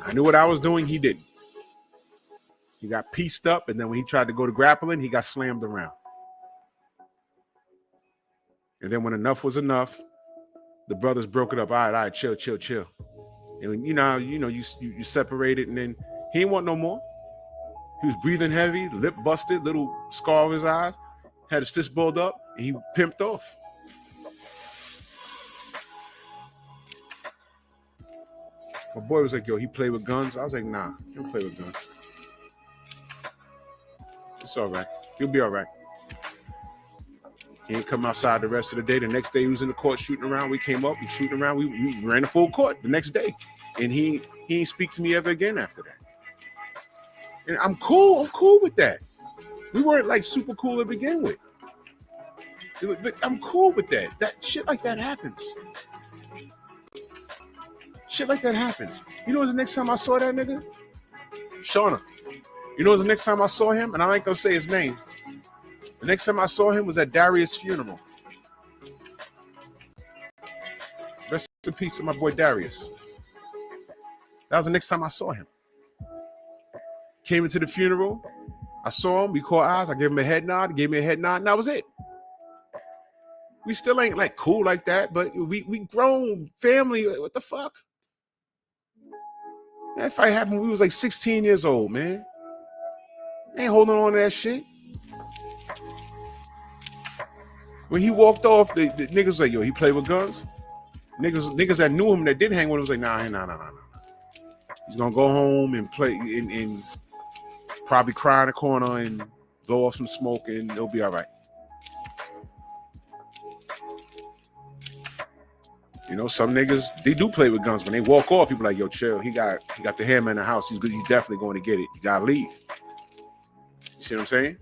I knew what I was doing. He didn't. He got pieced up, and then when he tried to go to grappling, he got slammed around. And then when enough was enough, the brothers broke it up. All right, chill. And you separated, and then he didn't want no more. He was breathing heavy, lip busted, little scar over his eyes, had his fist balled up, and he pimped off. My boy was like, yo, he played with guns. I was like, nah, he don't play with guns. It's all right. He'll be all right. He didn't come outside the rest of the day. The next day he was in the court shooting around. We came up and shooting around. We ran the full court the next day. And he didn't speak to me ever again after that. And I'm cool with that. We weren't like super cool to begin with. But I'm cool with that. That shit like that happens. Shit like that happens. You know what's the next time I saw that nigga? Shauna. You know what's the next time I saw him? And I ain't gonna say his name. The next time I saw him was at Darius' funeral. Rest in peace to my boy Darius. That was the next time I saw him. Came into the funeral. I saw him. We caught eyes. I gave him a head nod. He gave me a head nod, and that was it. We still ain't like cool like that, but we grown family. What the fuck? That fight happened when we was like 16 years old, man. Ain't holding on to that shit. When he walked off, the niggas was like, yo, he played with guns. Niggas that knew him that did hang with him was like, nah. He's gonna go home and play and probably cry in the corner and blow off some smoke and it'll be all right. You know, some niggas, they do play with guns. When they walk off, people like, yo, chill. He got the hammer in the house. He's good. He's definitely going to get it. You gotta leave. You see what I'm saying?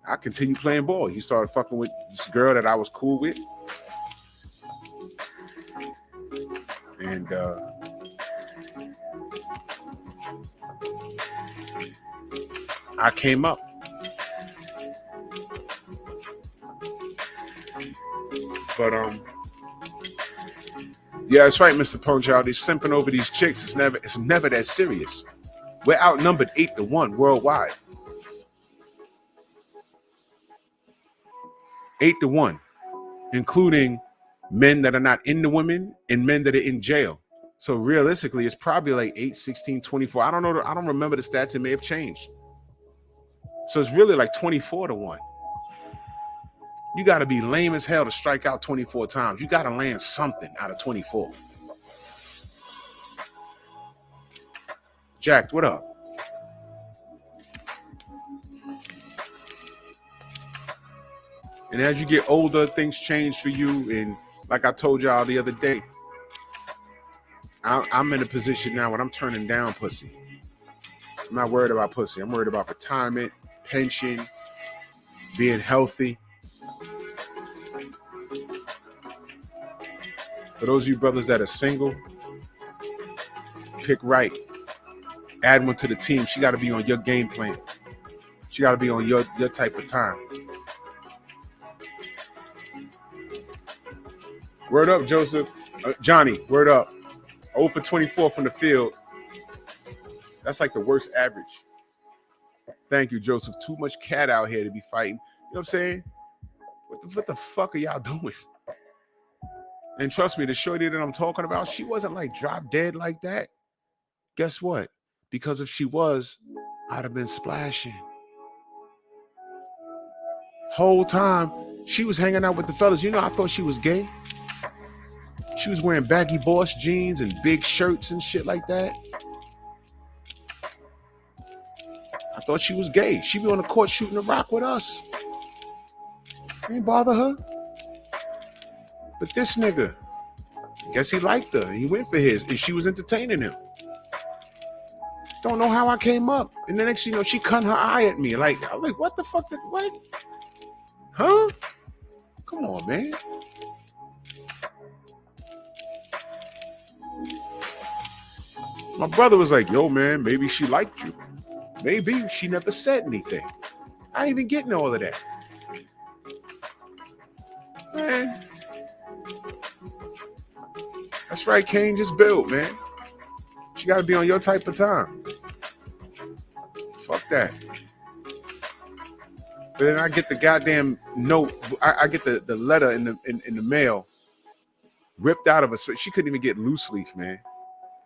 I continued playing ball. He started fucking with this girl that I was cool with. And I came up. But yeah, that's right, Mr. Punch-Out. He's simping over these chicks. It's never that serious. We're outnumbered 8-1 worldwide. 8-1, including men that are not into women and men that are in jail. So realistically, it's probably like 8, 16, 24. I don't know. I don't remember the stats. It may have changed. So it's really like 24-1. You got to be lame as hell to strike out 24 times. You got to land something out of 24. Jack, what up? And as you get older, things change for you. And like I told y'all the other day, I'm in a position now when I'm turning down pussy. I'm not worried about pussy. I'm worried about retirement, pension, being healthy. For those of you brothers that are single, pick right. Add one to the team. She got to be on your game plan. She got to be on your type of time. Word up, Joseph. Johnny, word up. 0 for 24 from the field. That's like the worst average. Thank you, Joseph. Too much cat out here to be fighting. You know what I'm saying? What the fuck are y'all doing? And trust me, the shorty that I'm talking about, she wasn't like drop dead like that. Guess what? Because if she was, I'd have been splashing. Whole time, She was hanging out with the fellas. I thought she was gay. She was wearing baggy Boss jeans and big shirts and shit like that. I thought she was gay. She be on the court shooting a rock with us. Ain't bother her. But this nigga, guess he liked her. He went for his, and she was entertaining him. Don't know how I came up. And the next thing you know, she cut her eye at me. Like, I was like, what the fuck? What? Huh? Come on, man. My brother was like, yo, man, maybe she liked you. Maybe she never said anything. I ain't even getting all of that. Man. That's right, Kane, just build, man. She got to be on your type of time. Fuck that. But then I get the goddamn note. I get the letter in the mail ripped out of us. She couldn't even get loose leaf, man.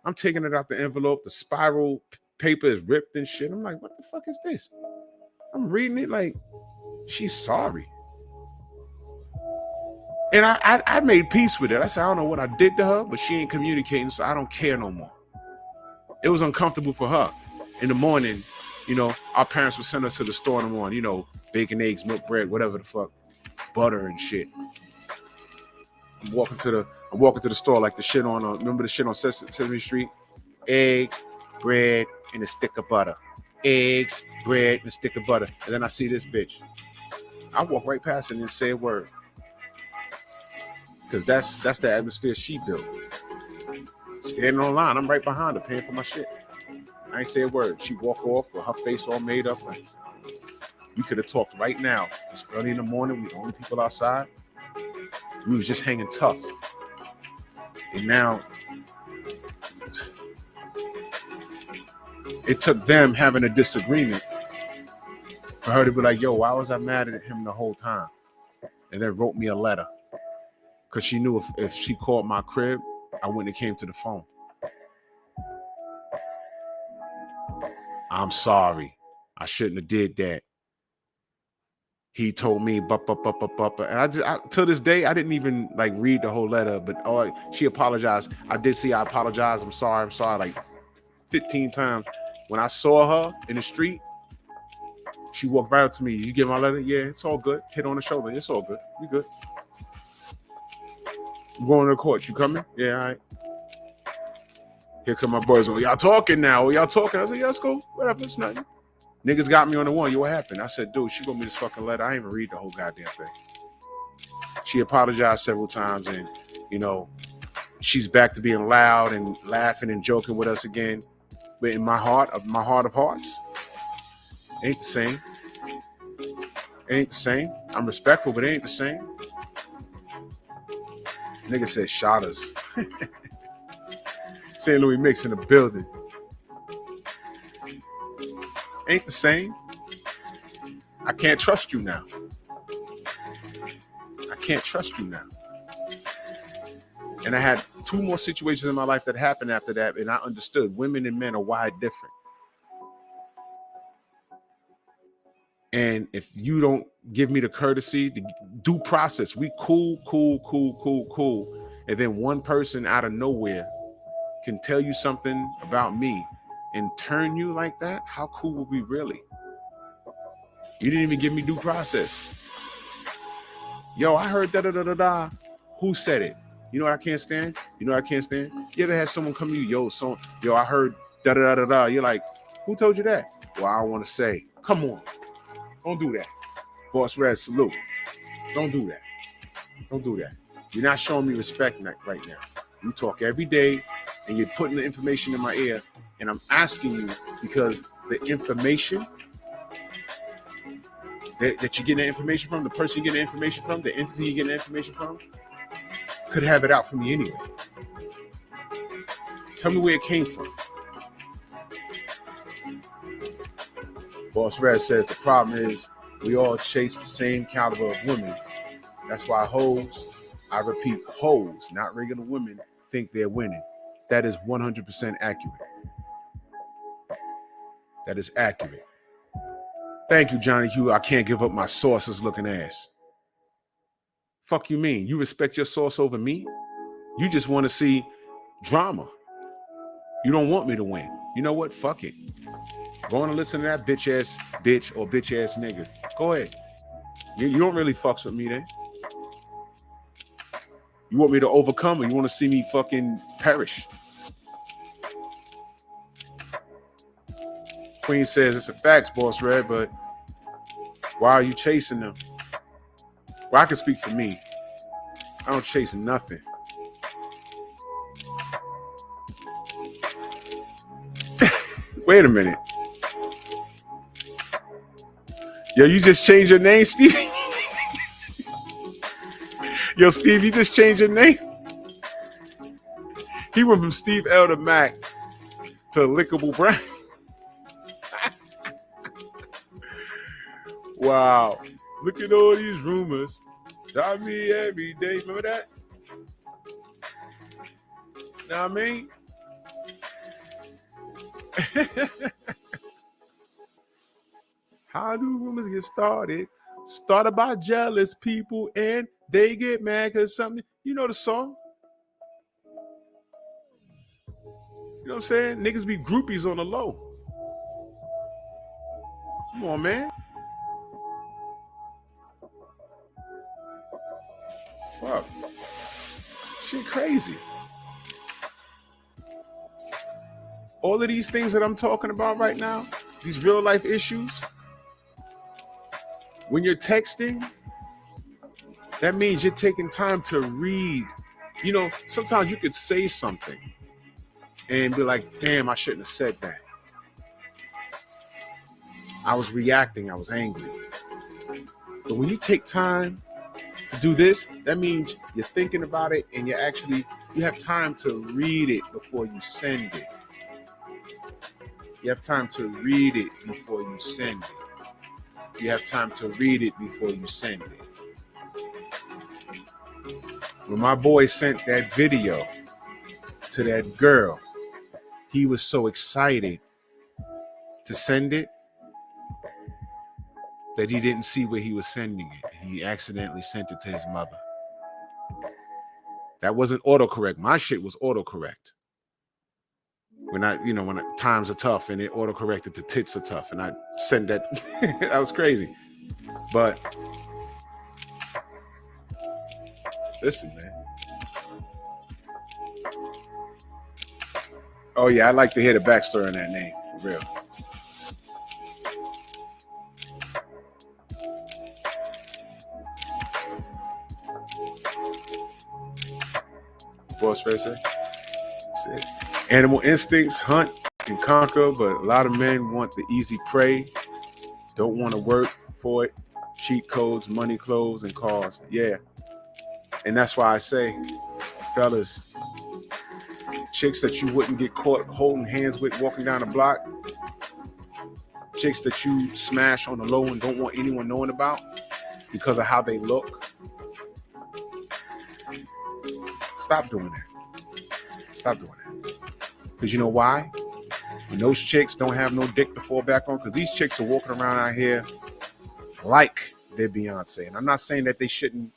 I'm taking it out the envelope. The spiral paper is ripped and shit. I'm like, what the fuck is this? I'm reading it like, she's sorry. And I made peace with it. I said, I don't know what I did to her, but she ain't communicating, so I don't care no more. It was uncomfortable for her. In the morning, our parents would send us to the store in the morning, bacon, eggs, milk, bread, whatever the fuck, butter and shit. I'm walking to the store like the shit on, remember the shit on Sesame Street? Eggs, bread, and a stick of butter. Eggs, bread, and a stick of butter. And then I see this bitch. I walk right past it and didn't say a word. Because that's the atmosphere she built. Standing online, I'm right behind her, paying for my shit. I ain't say a word. She walk off with her face all made up. Like, we could have talked right now. It's early in the morning. We the only people outside. We was just hanging tough. And now, it took them having a disagreement for her to be like, yo, why was I mad at him the whole time? And then wrote me a letter. Because she knew if she called my crib, I wouldn't have came to the phone. I'm sorry. I shouldn't have did that. He told me, and I till this day, I didn't even like read the whole letter, but she apologized. I did see I apologize. I'm sorry, like 15 times. When I saw her in the street, she walked right up to me. You get my letter? Yeah, it's all good. Hit on the shoulder. It's all good. We good. I'm going to the court. You coming? Yeah, all right. Here come my boys. Oh, y'all talking now. Oh, y'all talking. I said, yeah, let's go. Whatever, it's nothing. Niggas got me on the one. Yo, what happened? I said, dude, she wrote me this fucking letter. I ain't even read the whole goddamn thing. She apologized several times, and, she's back to being loud and laughing and joking with us again. But in my heart of hearts, ain't the same. Ain't the same. I'm respectful, but it ain't the same. Nigga said shot us. St. Louis Mix in the building. Ain't the same. I can't trust you now. I can't trust you now. And I had 2 more situations in my life that happened after that, and I understood women and men are wide different. And if you don't give me the courtesy, the due process, we cool. And then one person out of nowhere can tell you something about me and turn you like that, how cool will we really? You didn't even give me due process. Yo, I heard da-da-da-da-da. Who said it? You know what I can't stand? You ever had someone come to you, yo, I heard da-da-da-da-da. You're like, who told you that? Well, I don't want to say. Come on. Don't do that. Boss Red, salute. Don't do that. You're not showing me respect right now. You talk every day, and you're putting the information in my ear, and I'm asking you because the information that you get the information from, the person you get the information from, the entity you get the information from, could have it out for me anyway. Tell me where it came from. Boss Red says the problem is we all chase the same caliber of women. That's why hoes, I repeat, hoes, not regular women, think they're winning. That is 100% accurate. That is accurate. Thank you, Johnny Hugh. I can't give up my sources looking ass. Fuck you mean? You respect your source over me? You just want to see drama. You don't want me to win. You know what? Fuck it. Go on and listen to that bitch ass bitch or bitch ass nigga. Go ahead. You don't really fucks with me then. You want me to overcome, or you want to see me fucking perish? Queen says it's a facts, Boss Red, but why are you chasing them? Well, I can speak for me. I don't chase nothing. Wait a minute. Yo, you just changed your name, Steve? Yo, Steve, you just changed your name? He went from Steve L to Mac to Lickable Brown. Wow. Look at all these rumors. Drive me every day. Remember that? Know what I mean? How do rumors get started? Started by jealous people and they get mad because something. You know the song? You know what I'm saying? Niggas be groupies on the low. Come on, man. Fuck. Shit crazy. All of these things that I'm talking about right now, these real life issues, when you're texting, that means you're taking time to read. You know, sometimes you could say something and be like, damn, I shouldn't have said that. I was reacting, I was angry. But when you take time to do this, that means you're thinking about it and you have time to read it before you send it. You have time to read it before you send it. You have time to read it before you send it. When my boy sent that video to that girl, he was so excited to send it that he didn't see where he was sending it. He accidentally sent it to his mother. That wasn't autocorrect. My shit was autocorrect. When times are tough and it autocorrected to tits are tough, and I sent that. That was crazy. But listen, man. Oh yeah, I'd like to hear the backstory on that name, for real. Boss Racer said, animal instincts hunt and conquer, but a lot of men want the easy prey, don't want to work for it. Cheat codes, money, clothes, and cars. Yeah. And that's why I say, fellas, chicks that you wouldn't get caught holding hands with walking down the block, chicks that you smash on the low and don't want anyone knowing about because of how they look, stop doing that. Stop doing that. Because you know why? When those chicks don't have no dick to fall back on, because these chicks are walking around out here like they're Beyonce. And I'm not saying that they shouldn't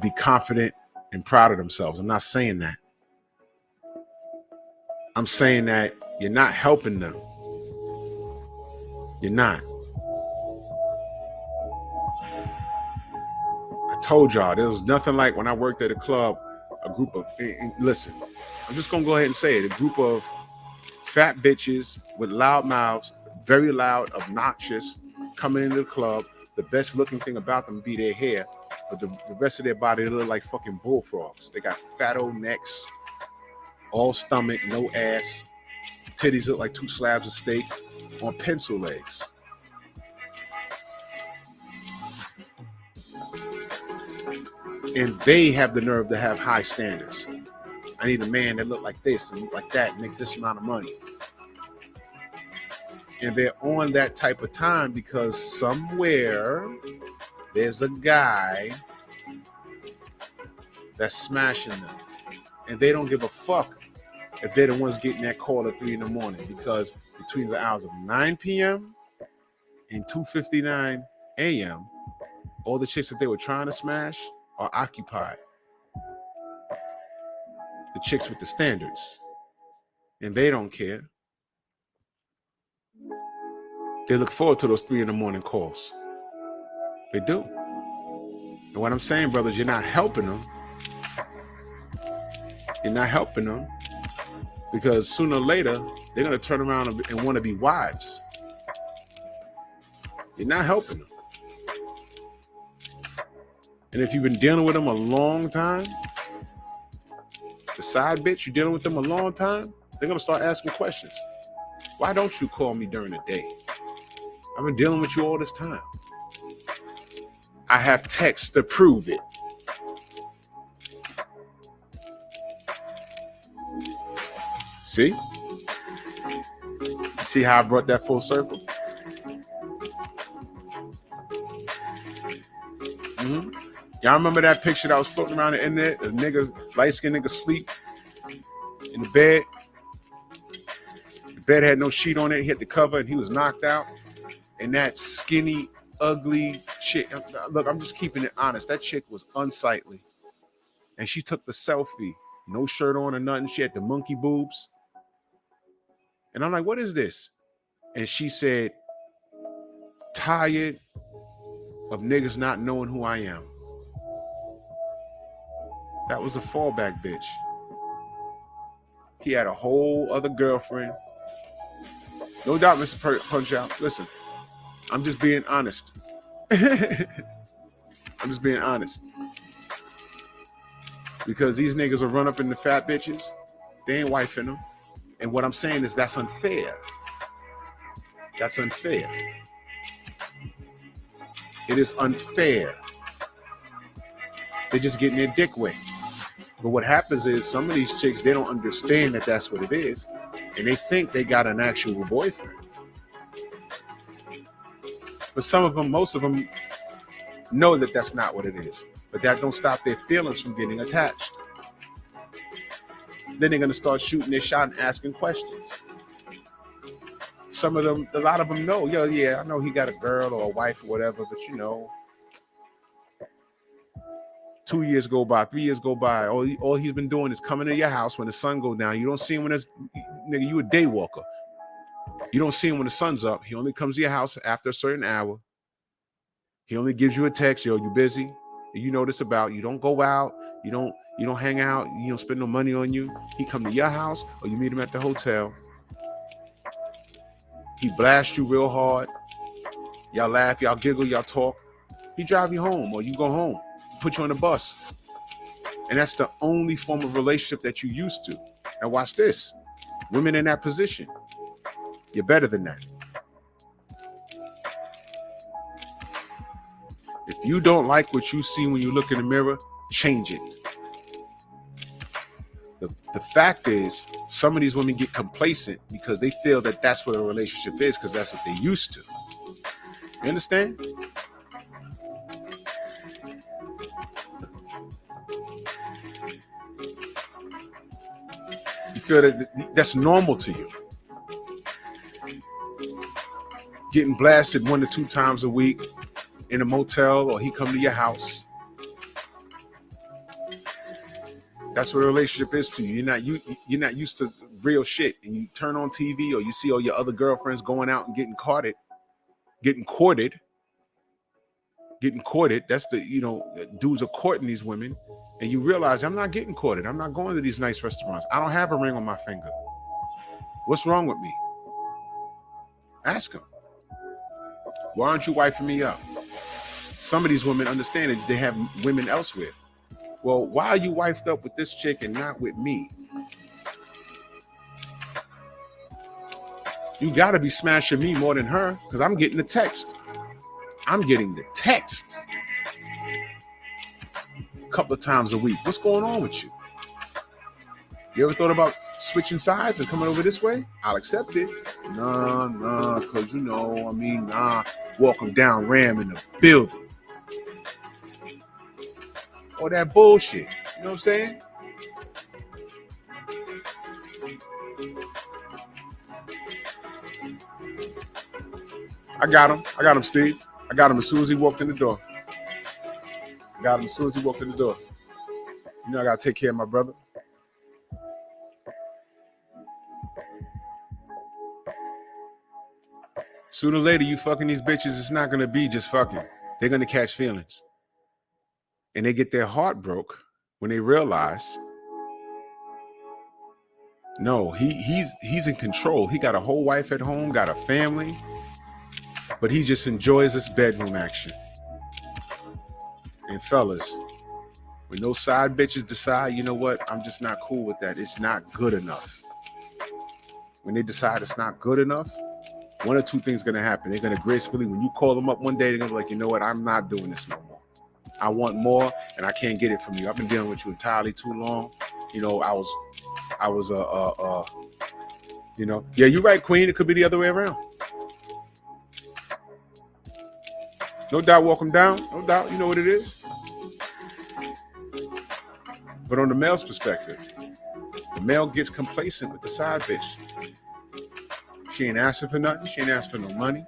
be confident and proud of themselves. I'm not saying that. I'm saying that you're not helping them. You're not. I told y'all, there was nothing like when I worked at a club, a group of, listen, I'm just going to go ahead and say it, a group of fat bitches with loud mouths, very loud, obnoxious, coming into the club. The best looking thing about them be their hair, but the rest of their body, they look like fucking bullfrogs. They got fat old necks, all stomach, no ass. Titties look like 2 slabs of steak on pencil legs. And they have the nerve to have high standards. I need a man that look like this and look like that and make this amount of money. And they're on that type of time because somewhere there's a guy that's smashing them. And they don't give a fuck if they're the ones getting that call at 3 in the morning, because between the hours of 9 p.m. and 2:59 a.m., all the chicks that they were trying to smash are occupied. The chicks with the standards. And they don't care. They look forward to those 3 a.m. calls. They do. And what I'm saying, brothers, you're not helping them. You're not helping them because sooner or later, they're going to turn around and want to be wives. You're not helping them. And if you've been dealing with them a long time, the side bitch, you're dealing with them a long time, they're going to start asking questions. Why don't you call me during the day? I've been dealing with you all this time. I have texts to prove it. See? See how I brought that full circle? Mm-hmm. Y'all remember that picture that was floating around the internet? The niggas, light-skinned niggas sleep in the bed. The bed had no sheet on it. He had the cover and he was knocked out. And that skinny, ugly chick. Look, I'm just keeping it honest. That chick was unsightly. And she took the selfie. No shirt on or nothing. She had the monkey boobs. And I'm like, what is this? And she said, tired of niggas not knowing who I am. That was a fallback bitch. He had a whole other girlfriend. No doubt, Mr. Punch Out. Listen, I'm just being honest. I'm just being honest. Because these niggas will run up in the fat bitches. They ain't wifing them. And what I'm saying is that's unfair. That's unfair. It is unfair. They're just getting their dick wet. But what happens is some of these chicks, they don't understand that that's what it is. And they think they got an actual boyfriend. But some of them, most of them know that that's not what it is. But that don't stop their feelings from getting attached. Then they're going to start shooting their shot and asking questions. Some of them, a lot of them know, yo, yeah, I know he got a girl or a wife or whatever, but you know, 2 years go by, 3 years go by. All he's been doing is coming to your house when the sun goes down. You don't see him when it's, nigga, you a day walker. You don't see him when the sun's up. He only comes to your house after a certain hour. He only gives you a text, yo, you busy? You know this about, you don't go out, you don't hang out, you don't spend no money on you. He come to your house or you meet him at the hotel. He blasts you real hard. Y'all laugh, y'all giggle, y'all talk. He drive you home or you go home, put you on the bus. And that's the only form of relationship that you used to. And watch this. Women in that position, you're better than that. If you don't like what you see when you look in the mirror, change it. The fact is, some of these women get complacent because they feel that that's what a relationship is because that's what they used to. You understand? You feel that that's normal to you. Getting blasted 1 to 2 times a week in a motel or he come to your house. That's what a relationship is to you. You're not used to real shit. And you turn on TV or you see all your other girlfriends going out and getting courted. That's the, dudes are courting these women. And you realize I'm not getting courted. I'm not going to these nice restaurants. I don't have a ring on my finger. What's wrong with me? Ask them. Why aren't you wifing me up? Some of these women understand that they have women elsewhere. Well, why are you wifed up with this chick and not with me? You got to be smashing me more than her because I'm getting the text. I'm getting the texts a couple of times a week. What's going on with you? You ever thought about switching sides and coming over this way? I'll accept it. Nah, because walking down Ram in the building. All that bullshit. You know what I'm saying? I got him, Steve. I got him as soon as he walked in the door. Got him as soon as he walked in the door. You know I gotta take care of my brother. Sooner or later, you fucking these bitches, it's not gonna be just fucking. They're gonna catch feelings. And they get their heart broke when they realize, no, he's in control. He got a whole wife at home, got a family, but he just enjoys this bedroom action. And fellas, when those side bitches decide, you know what, I'm just not cool with that, it's not good enough. When they decide it's not good enough, one or two things are gonna happen. They're gonna gracefully, when you call them up one day, they're gonna be like, you know what, I'm not doing this no more. I want more, and I can't get it from you. I've been dealing with you entirely too long. You know, I was you know, yeah, you're right, Queen. It could be the other way around. No doubt, walk them down. No doubt, you know what it is. But on the male's perspective, the male gets complacent with the side bitch. She ain't asking for nothing. She ain't asking for no money.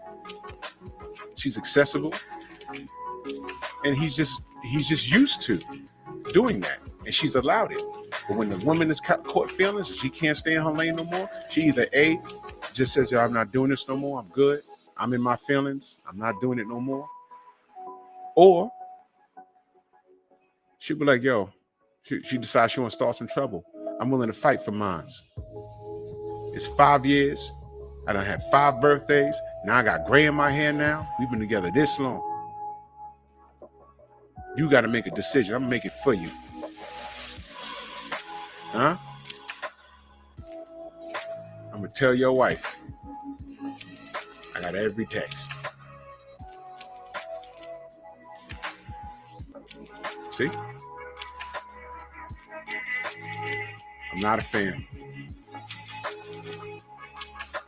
She's accessible. And he's just used to doing that. And she's allowed it. But when the woman is caught feelings, she can't stay in her lane no more. She either A, just says, yo, I'm not doing this no more. I'm good. I'm in my feelings. I'm not doing it no more. Or she'll be like, yo, she decides she want to start some trouble. I'm willing to fight for mines. It's 5 years. I done had 5 birthdays. Now I got gray in my hair now. We've been together this long. You got to make a decision. I'm going to make it for you. Huh? I'm going to tell your wife. I got every text. See? I'm not a fan.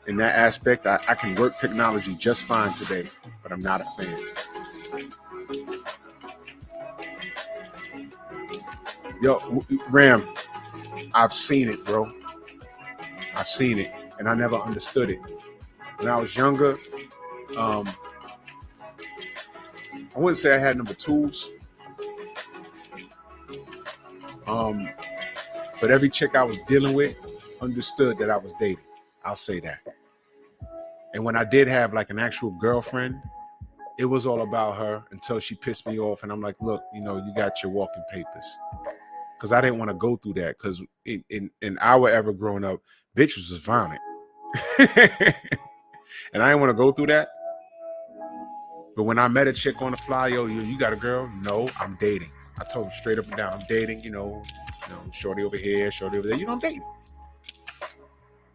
In that aspect, I can work technology just fine today, but I'm not a fan. Yo, Ram, I've seen it, bro. I've seen it, and I never understood it. When I was younger, I wouldn't say I had number twos, but every chick I was dealing with understood that I was dating. I'll say that. And when I did have like an actual girlfriend, it was all about her until she pissed me off. And I'm like, look, you know, you got your walking papers. Because I didn't want to go through that. Because in our ever growing up, bitches was violent. And I didn't want to go through that. But when I met a chick on the fly, yo, you got a girl? No, I'm dating. I told him straight up and down, I'm dating, you know, shorty over here, shorty over there. You know, I'm dating.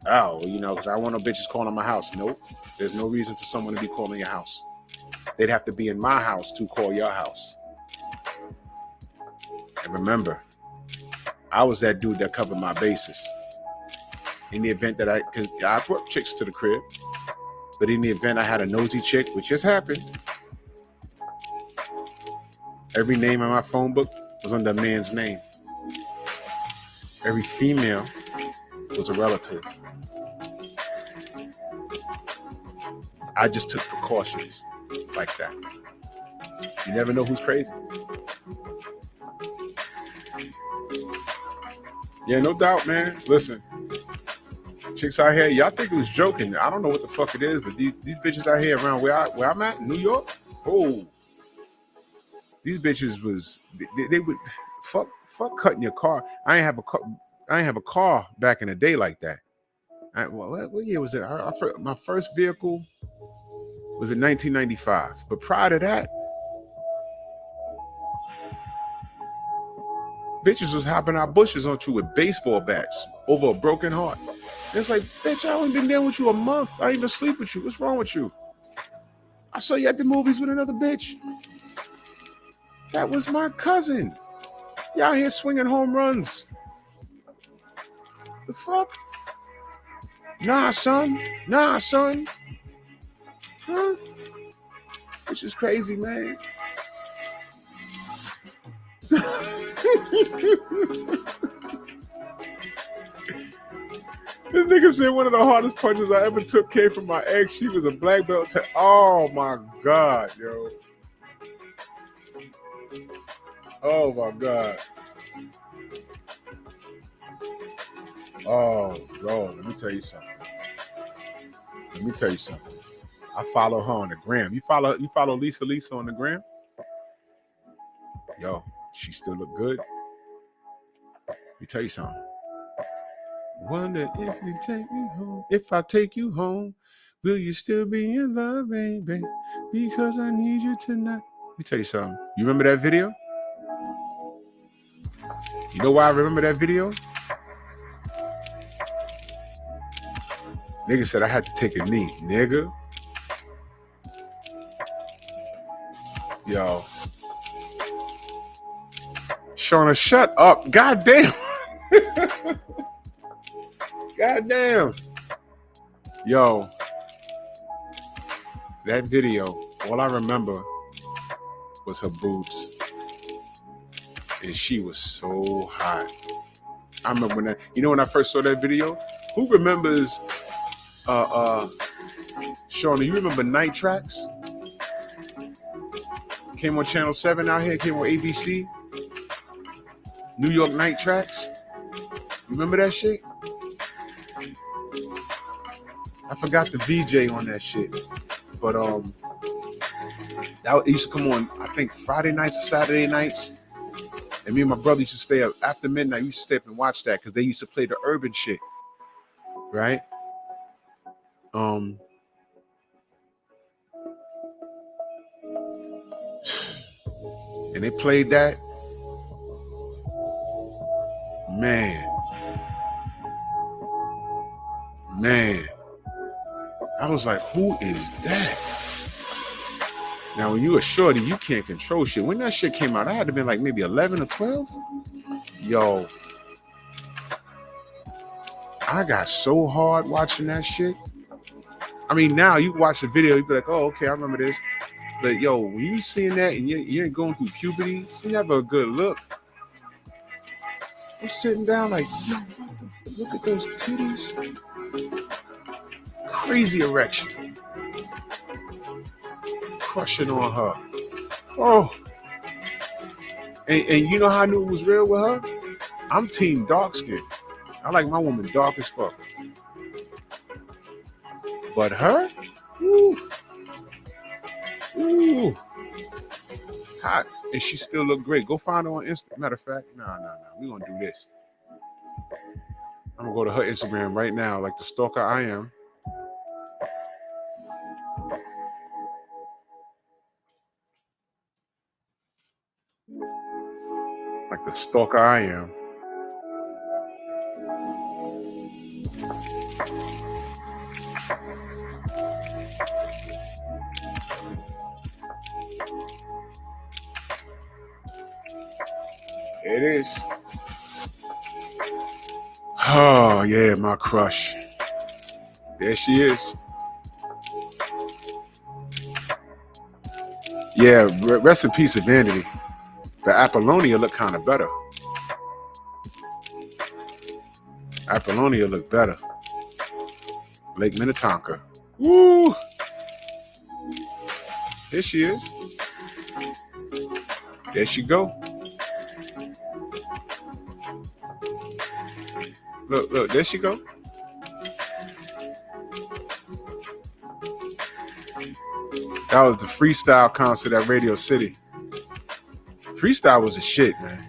Oh, you know, because I want no bitches calling my house. Nope. There's no reason for someone to be calling your house. They'd have to be in my house to call your house. And remember, I was that dude that covered my bases. In the event that because I brought chicks to the crib, but in the event I had a nosy chick, which just happened, every name in my phone book was under a man's name. Every female was a relative. I just took precautions like that. You never know who's crazy. Yeah, no doubt, man. Listen, chicks out here, y'all think it was joking. I don't know what the fuck it is, but these bitches out here around where I'm at, New York, oh, these bitches was they would fuck cutting your car. I ain't have a car back in the day like that. What year was it? My first vehicle was in 1995. But prior to that, bitches was hopping out bushes on you with baseball bats over a broken heart. It's like, bitch, I only been there with you a month. I ain't even sleep with you. What's wrong with you? I saw you at the movies with another bitch. That was my cousin. Y'all here swinging home runs. The fuck? Nah, son. Huh? This is crazy, man. This nigga said one of the hardest punches I ever took came from my ex. She was a black belt. Oh my God, yo. Oh my God. Oh, bro, let me tell you something. I follow her on the gram. You follow Lisa on the gram? Yo, she still look good. Let me tell you something. Wonder if you take me home. If I take you home, will you still be in love, baby? Because I need you tonight. Let me tell you something. You remember that video? You know why I remember that video? Nigga said I had to take a knee. Nigga. Yo. Shauna, shut up. God damn. God damn. Yo. That video, all I remember was her boobs. And she was so hot. I remember when I first saw that video? Who remembers Shauna, you remember Night Tracks? Came on Channel 7 out here, came on ABC. New York Night Tracks. Remember that shit? I forgot the VJ on that shit. But that used to come on, I think Friday nights or Saturday nights. And me and my brother used to stay up after midnight. We used to stay up and watch that because they used to play the urban shit. Right? And they played that. Man. I was like, who is that? Now, when you a shorty, you can't control shit. When that shit came out, I had to be like maybe 11 or 12. Yo. I got so hard watching that shit. I mean, now you watch the video, you be like, oh, okay, I remember this. But yo, when you seeing that and you ain't going through puberty, it's never a good look. I'm sitting down like, yo, what the fuck? Look at those titties. Crazy erection. Crushing on her. Oh. And you know how I knew it was real with her? I'm team dark skin. I like my woman dark as fuck. But her? Ooh. Ooh. Hot. And she still look great. Go find her on Instagram. Matter of fact, nah. We gonna do this. I'm gonna go to her Instagram right now, like the stalker I am. Like the stalker I am. It is. Oh, yeah, my crush. There she is. Yeah, rest in peace, Vanity. But Apollonia look kind of better. Apollonia look better. Lake Minnetonka. Woo! Here she is. There she go. Look, there she go. That was the freestyle concert at Radio City. Freestyle was a shit, man.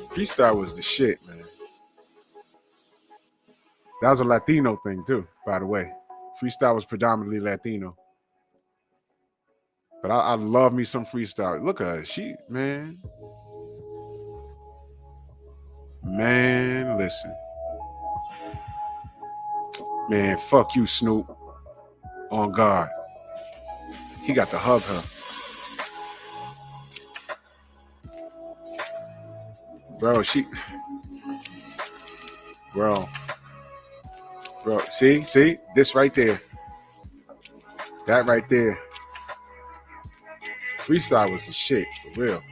Freestyle was the shit, man. That was a Latino thing, too, by the way. Freestyle was predominantly Latino. But I love me some freestyle. Look at her. She, man. Man, listen. Man, fuck you, Snoop. On God. He got to hug her. Bro, Bro, see? This right there. That right there. Freestyle was the shit, for real.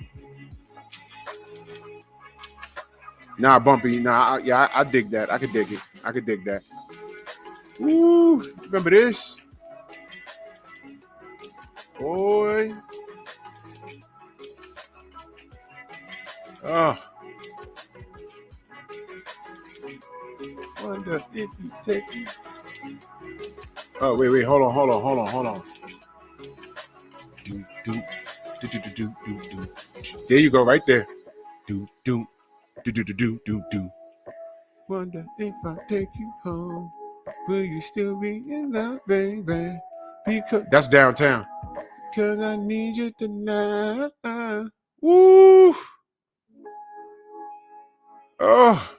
Nah, Bumpy. Nah, I dig that. I could dig it. I could dig that. Ooh, remember this? Boy. Oh. Wonder if you take you. Oh, wait, hold on. Do, do, do. There you go, right there. Do. Wonder if I take you home, will you still be in love, baby? Because that's downtown. Cause I need you tonight. Woo! Oh,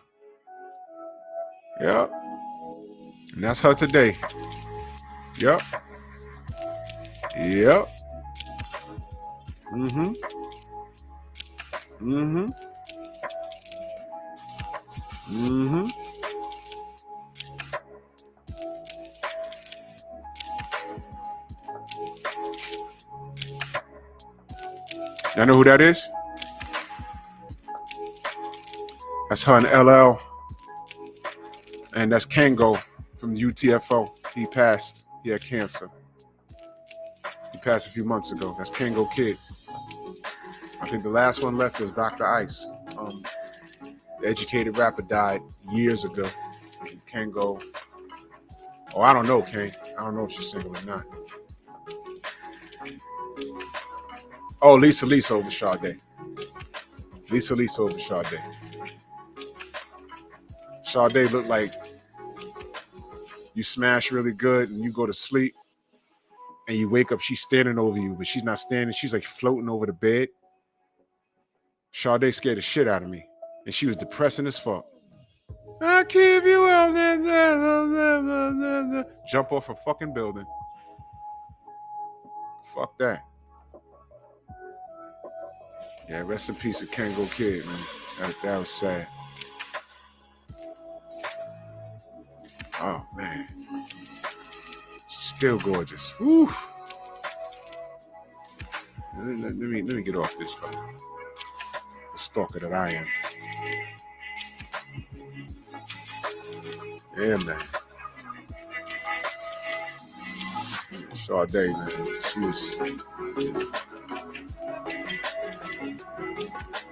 yep. And that's her today. Yep. Mm-hmm. Y'all know who that is? That's her and LL. And that's Kango from UTFO. He passed. He had cancer. He passed a few months ago. That's Kango Kid. I think the last one left was Dr. Ice. The educated rapper died years ago. And Kango. Oh, I don't know, Kane. I don't know if she's single or not. Oh, Lisa over Sade. Lisa over Sade. Sade looked like you smash really good and you go to sleep and you wake up, she's standing over you, but she's not standing. She's like floating over the bed. Sade scared the shit out of me. And she was depressing as fuck. I keep you out there. Jump off a fucking building. Fuck that. Yeah, rest in peace to Kango Kid, man. That was sad. Oh, man. Still gorgeous. Woo. Let me get off this fucking the stalker that I am. Yeah, man. Sade, man. She was.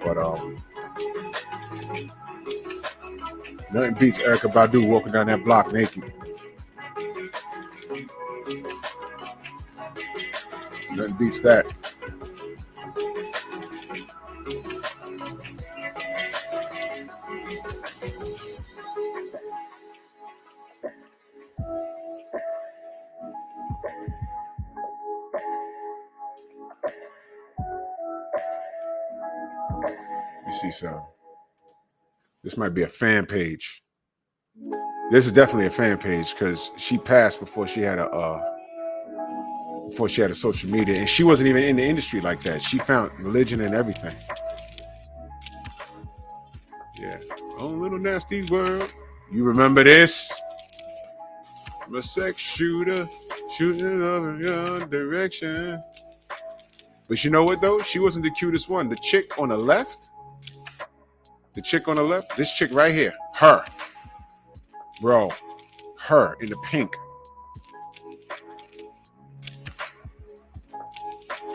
But nothing beats Erykah Badu walking down that block naked. Nothing beats that. You see something. This might be a fan page. This is definitely a fan page because she passed before she had a social media, and she wasn't even in the industry like that. She found religion and everything. Yeah. Oh, little nasty world. You remember this? I'm a sex shooter, shooting love in your direction. But you know what though? She wasn't the cutest one. The chick on the left. This chick right here. Her. Bro. Her in the pink.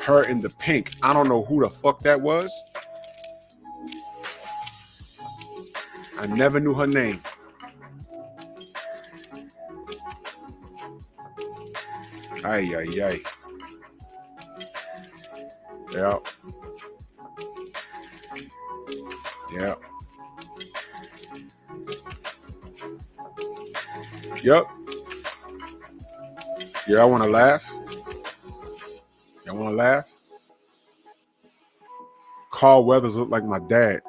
Her in the pink. I don't know who the fuck that was. I never knew her name. Ay. Yeah. Yep. Yeah, I want to laugh. Y'all want to laugh? Carl Weathers looked like my dad.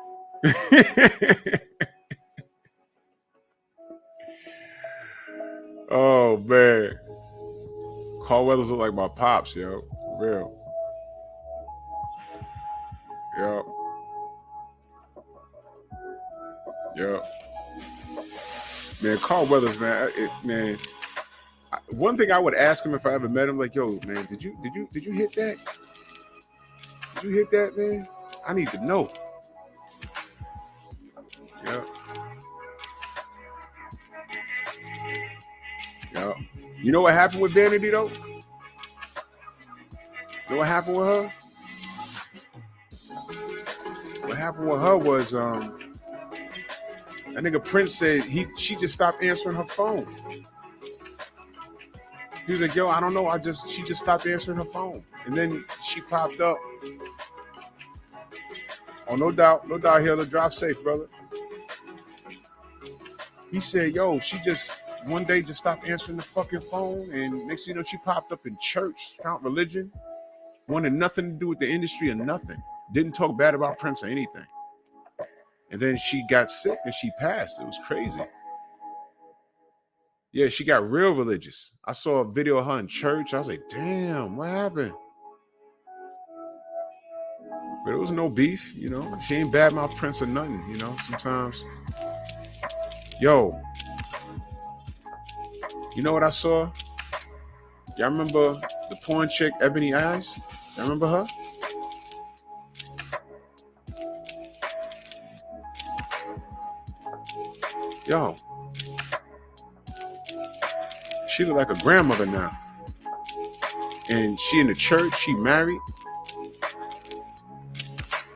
Oh, man. Carl Weathers look like my pops, yo. For real. Yep. Man, Carl Weathers, man. One thing I would ask him if I ever met him, like, yo, man, did you hit that? Did you hit that, man? I need to know. Yeah. You know what happened with Vanity though? You know what happened with her? What happened with her was that nigga Prince said she just stopped answering her phone. He was like, yo, I don't know. She just stopped answering her phone. And then she popped up. Oh, no doubt, he'll drop safe, brother. He said, yo, she just one day just stopped answering the fucking phone. And next thing you know, she popped up in church, found religion, wanted nothing to do with the industry or nothing. Didn't talk bad about Prince or anything. And then she got sick and she passed. It was crazy. Yeah, she got real religious. I saw a video of her in church. I was like, damn, what happened? But it was no beef, you know. She ain't badmouth Prince or nothing, you know. Sometimes, yo, you know what I saw? Y'all remember the porn chick, Ebony Eyes? Y'all remember her? Yo, she look like a grandmother now. And she in the church, she married.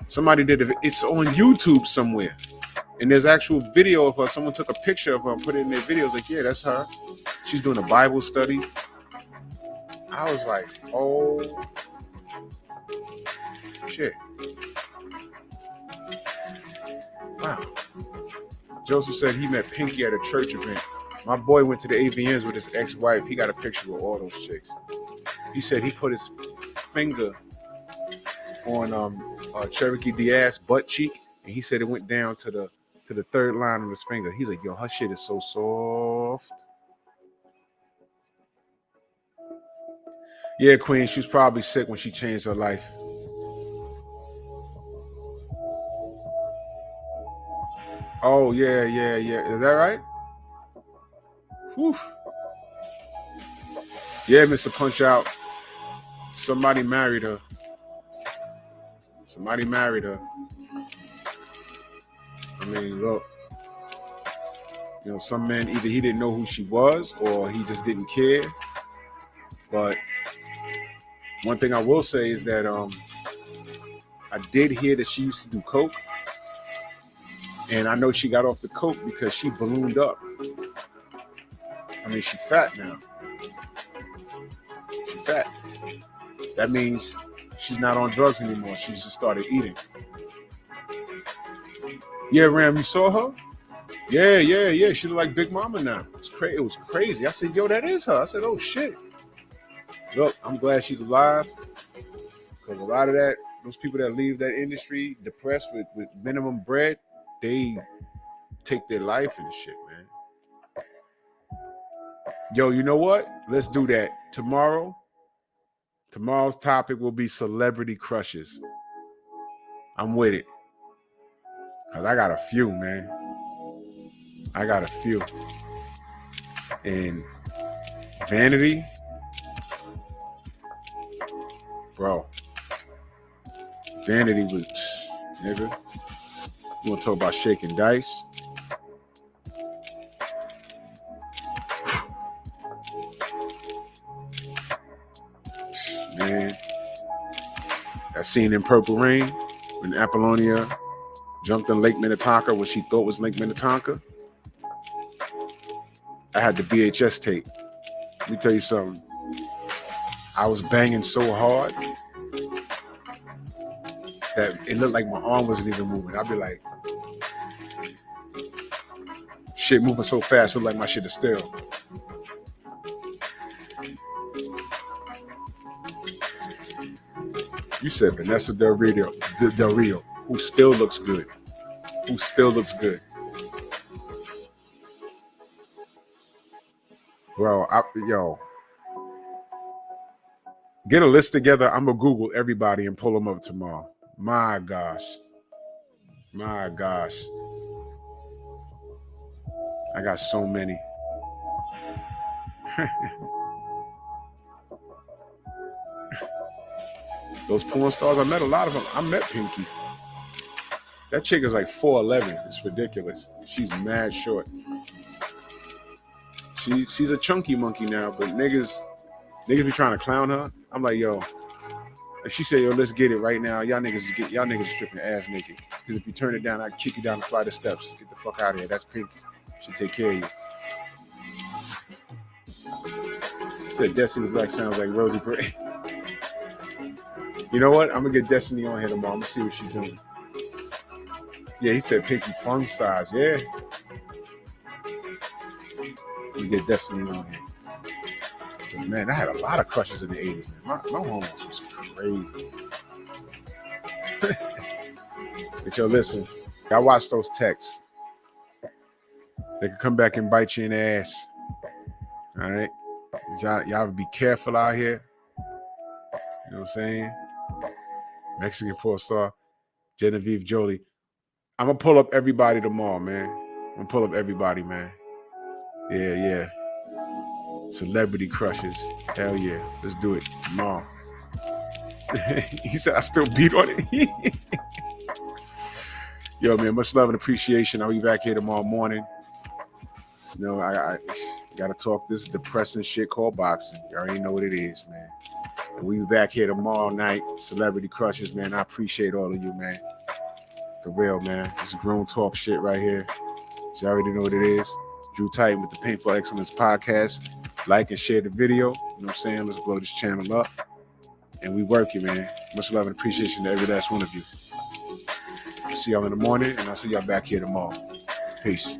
Somebody did it. It's on YouTube somewhere. And there's actual video of her. Someone took a picture of her and put it in their videos. Like, yeah, that's her. She's doing a Bible study. I was like, oh, shit. Wow. Joseph said he met Pinky at a church event. My boy went to the AVNs with his ex-wife. He got a picture with all those chicks. He said he put his finger on Cherokee Diaz's butt cheek, and he said it went down to the third line on his finger. He's like, yo, her shit is so soft. Yeah, Queen, she was probably sick when she changed her life. Oh, yeah. Is that right? Whew. Yeah, Mr. Punch Out. Somebody married her. I mean, look. You know, some men, either he didn't know who she was or he just didn't care. But one thing I will say is that I did hear that she used to do coke. And I know she got off the coke because she ballooned up. I mean, she's fat now. She's fat. That means she's not on drugs anymore. She just started eating. Yeah, Ram, you saw her? Yeah. She look like Big Mama now. It was crazy. I said, yo, that is her. I said, oh, shit. Look, I'm glad she's alive. Because a lot of those people that leave that industry depressed with minimum bread, they take their life and shit, man. Yo, you know what? Let's do that. Tomorrow's topic will be celebrity crushes. I'm with it. Because I got a few, man. And Vanity, bro. Vanity was, nigga. You want to talk about shaking dice? Man. That scene in Purple Rain when Apollonia jumped in Lake Minnetonka, what she thought was Lake Minnetonka. I had the VHS tape. Let me tell you something. I was banging so hard that it looked like my arm wasn't even moving. I'd be like, shit moving so fast, it looked like my shit is still. You said Vanessa Del Rio, who still looks good. Bro, get a list together. I'm going to Google everybody and pull them up tomorrow. My gosh. I got so many. Those porn stars, I met a lot of them. I met Pinky. That chick is like 4'11". It's ridiculous. She's mad short. She's a chunky monkey now, but niggas be trying to clown her. I'm like, yo, If she said, yo, let's get it right now, y'all niggas stripping ass naked. Because if you turn it down, I'd kick you down the flight of steps. Get the fuck out of here. That's Pinky. She'll take care of you. Said Destiny Black sounds like Rosie Gray. You know what? I'm gonna get Destiny on here tomorrow. I'm gonna see what she's doing. Yeah, he said Pinky fun size. Yeah. Let me get Destiny on here. Man, I had a lot of crushes in the 80s, man. My hormones was crazy. But yo, listen, I watch those texts. They can come back and bite you in the ass. All right? Y'all be careful out here. You know what I'm saying? Mexican porn star, Genevieve Jolie. I'm going to pull up everybody tomorrow, man. I'm going to pull up everybody, man. Yeah. Celebrity crushes. Hell yeah. Let's do it tomorrow. He said I still beat on it. Yo, man, much love and appreciation. I'll be back here tomorrow morning. You know, I gotta talk this depressing shit called boxing. You already know what it is, man. And we'll be back here tomorrow night. Celebrity crushes, man. I appreciate all of you, man. For real, man. This is grown talk shit right here. You already know what it is. Drew Titan with the Painful Excellence Podcast. Like and share the video. You know what I'm saying? Let's blow this channel up. And we working, man. Much love and appreciation to every last one of you. I'll see y'all in the morning, and I'll see y'all back here tomorrow. Peace.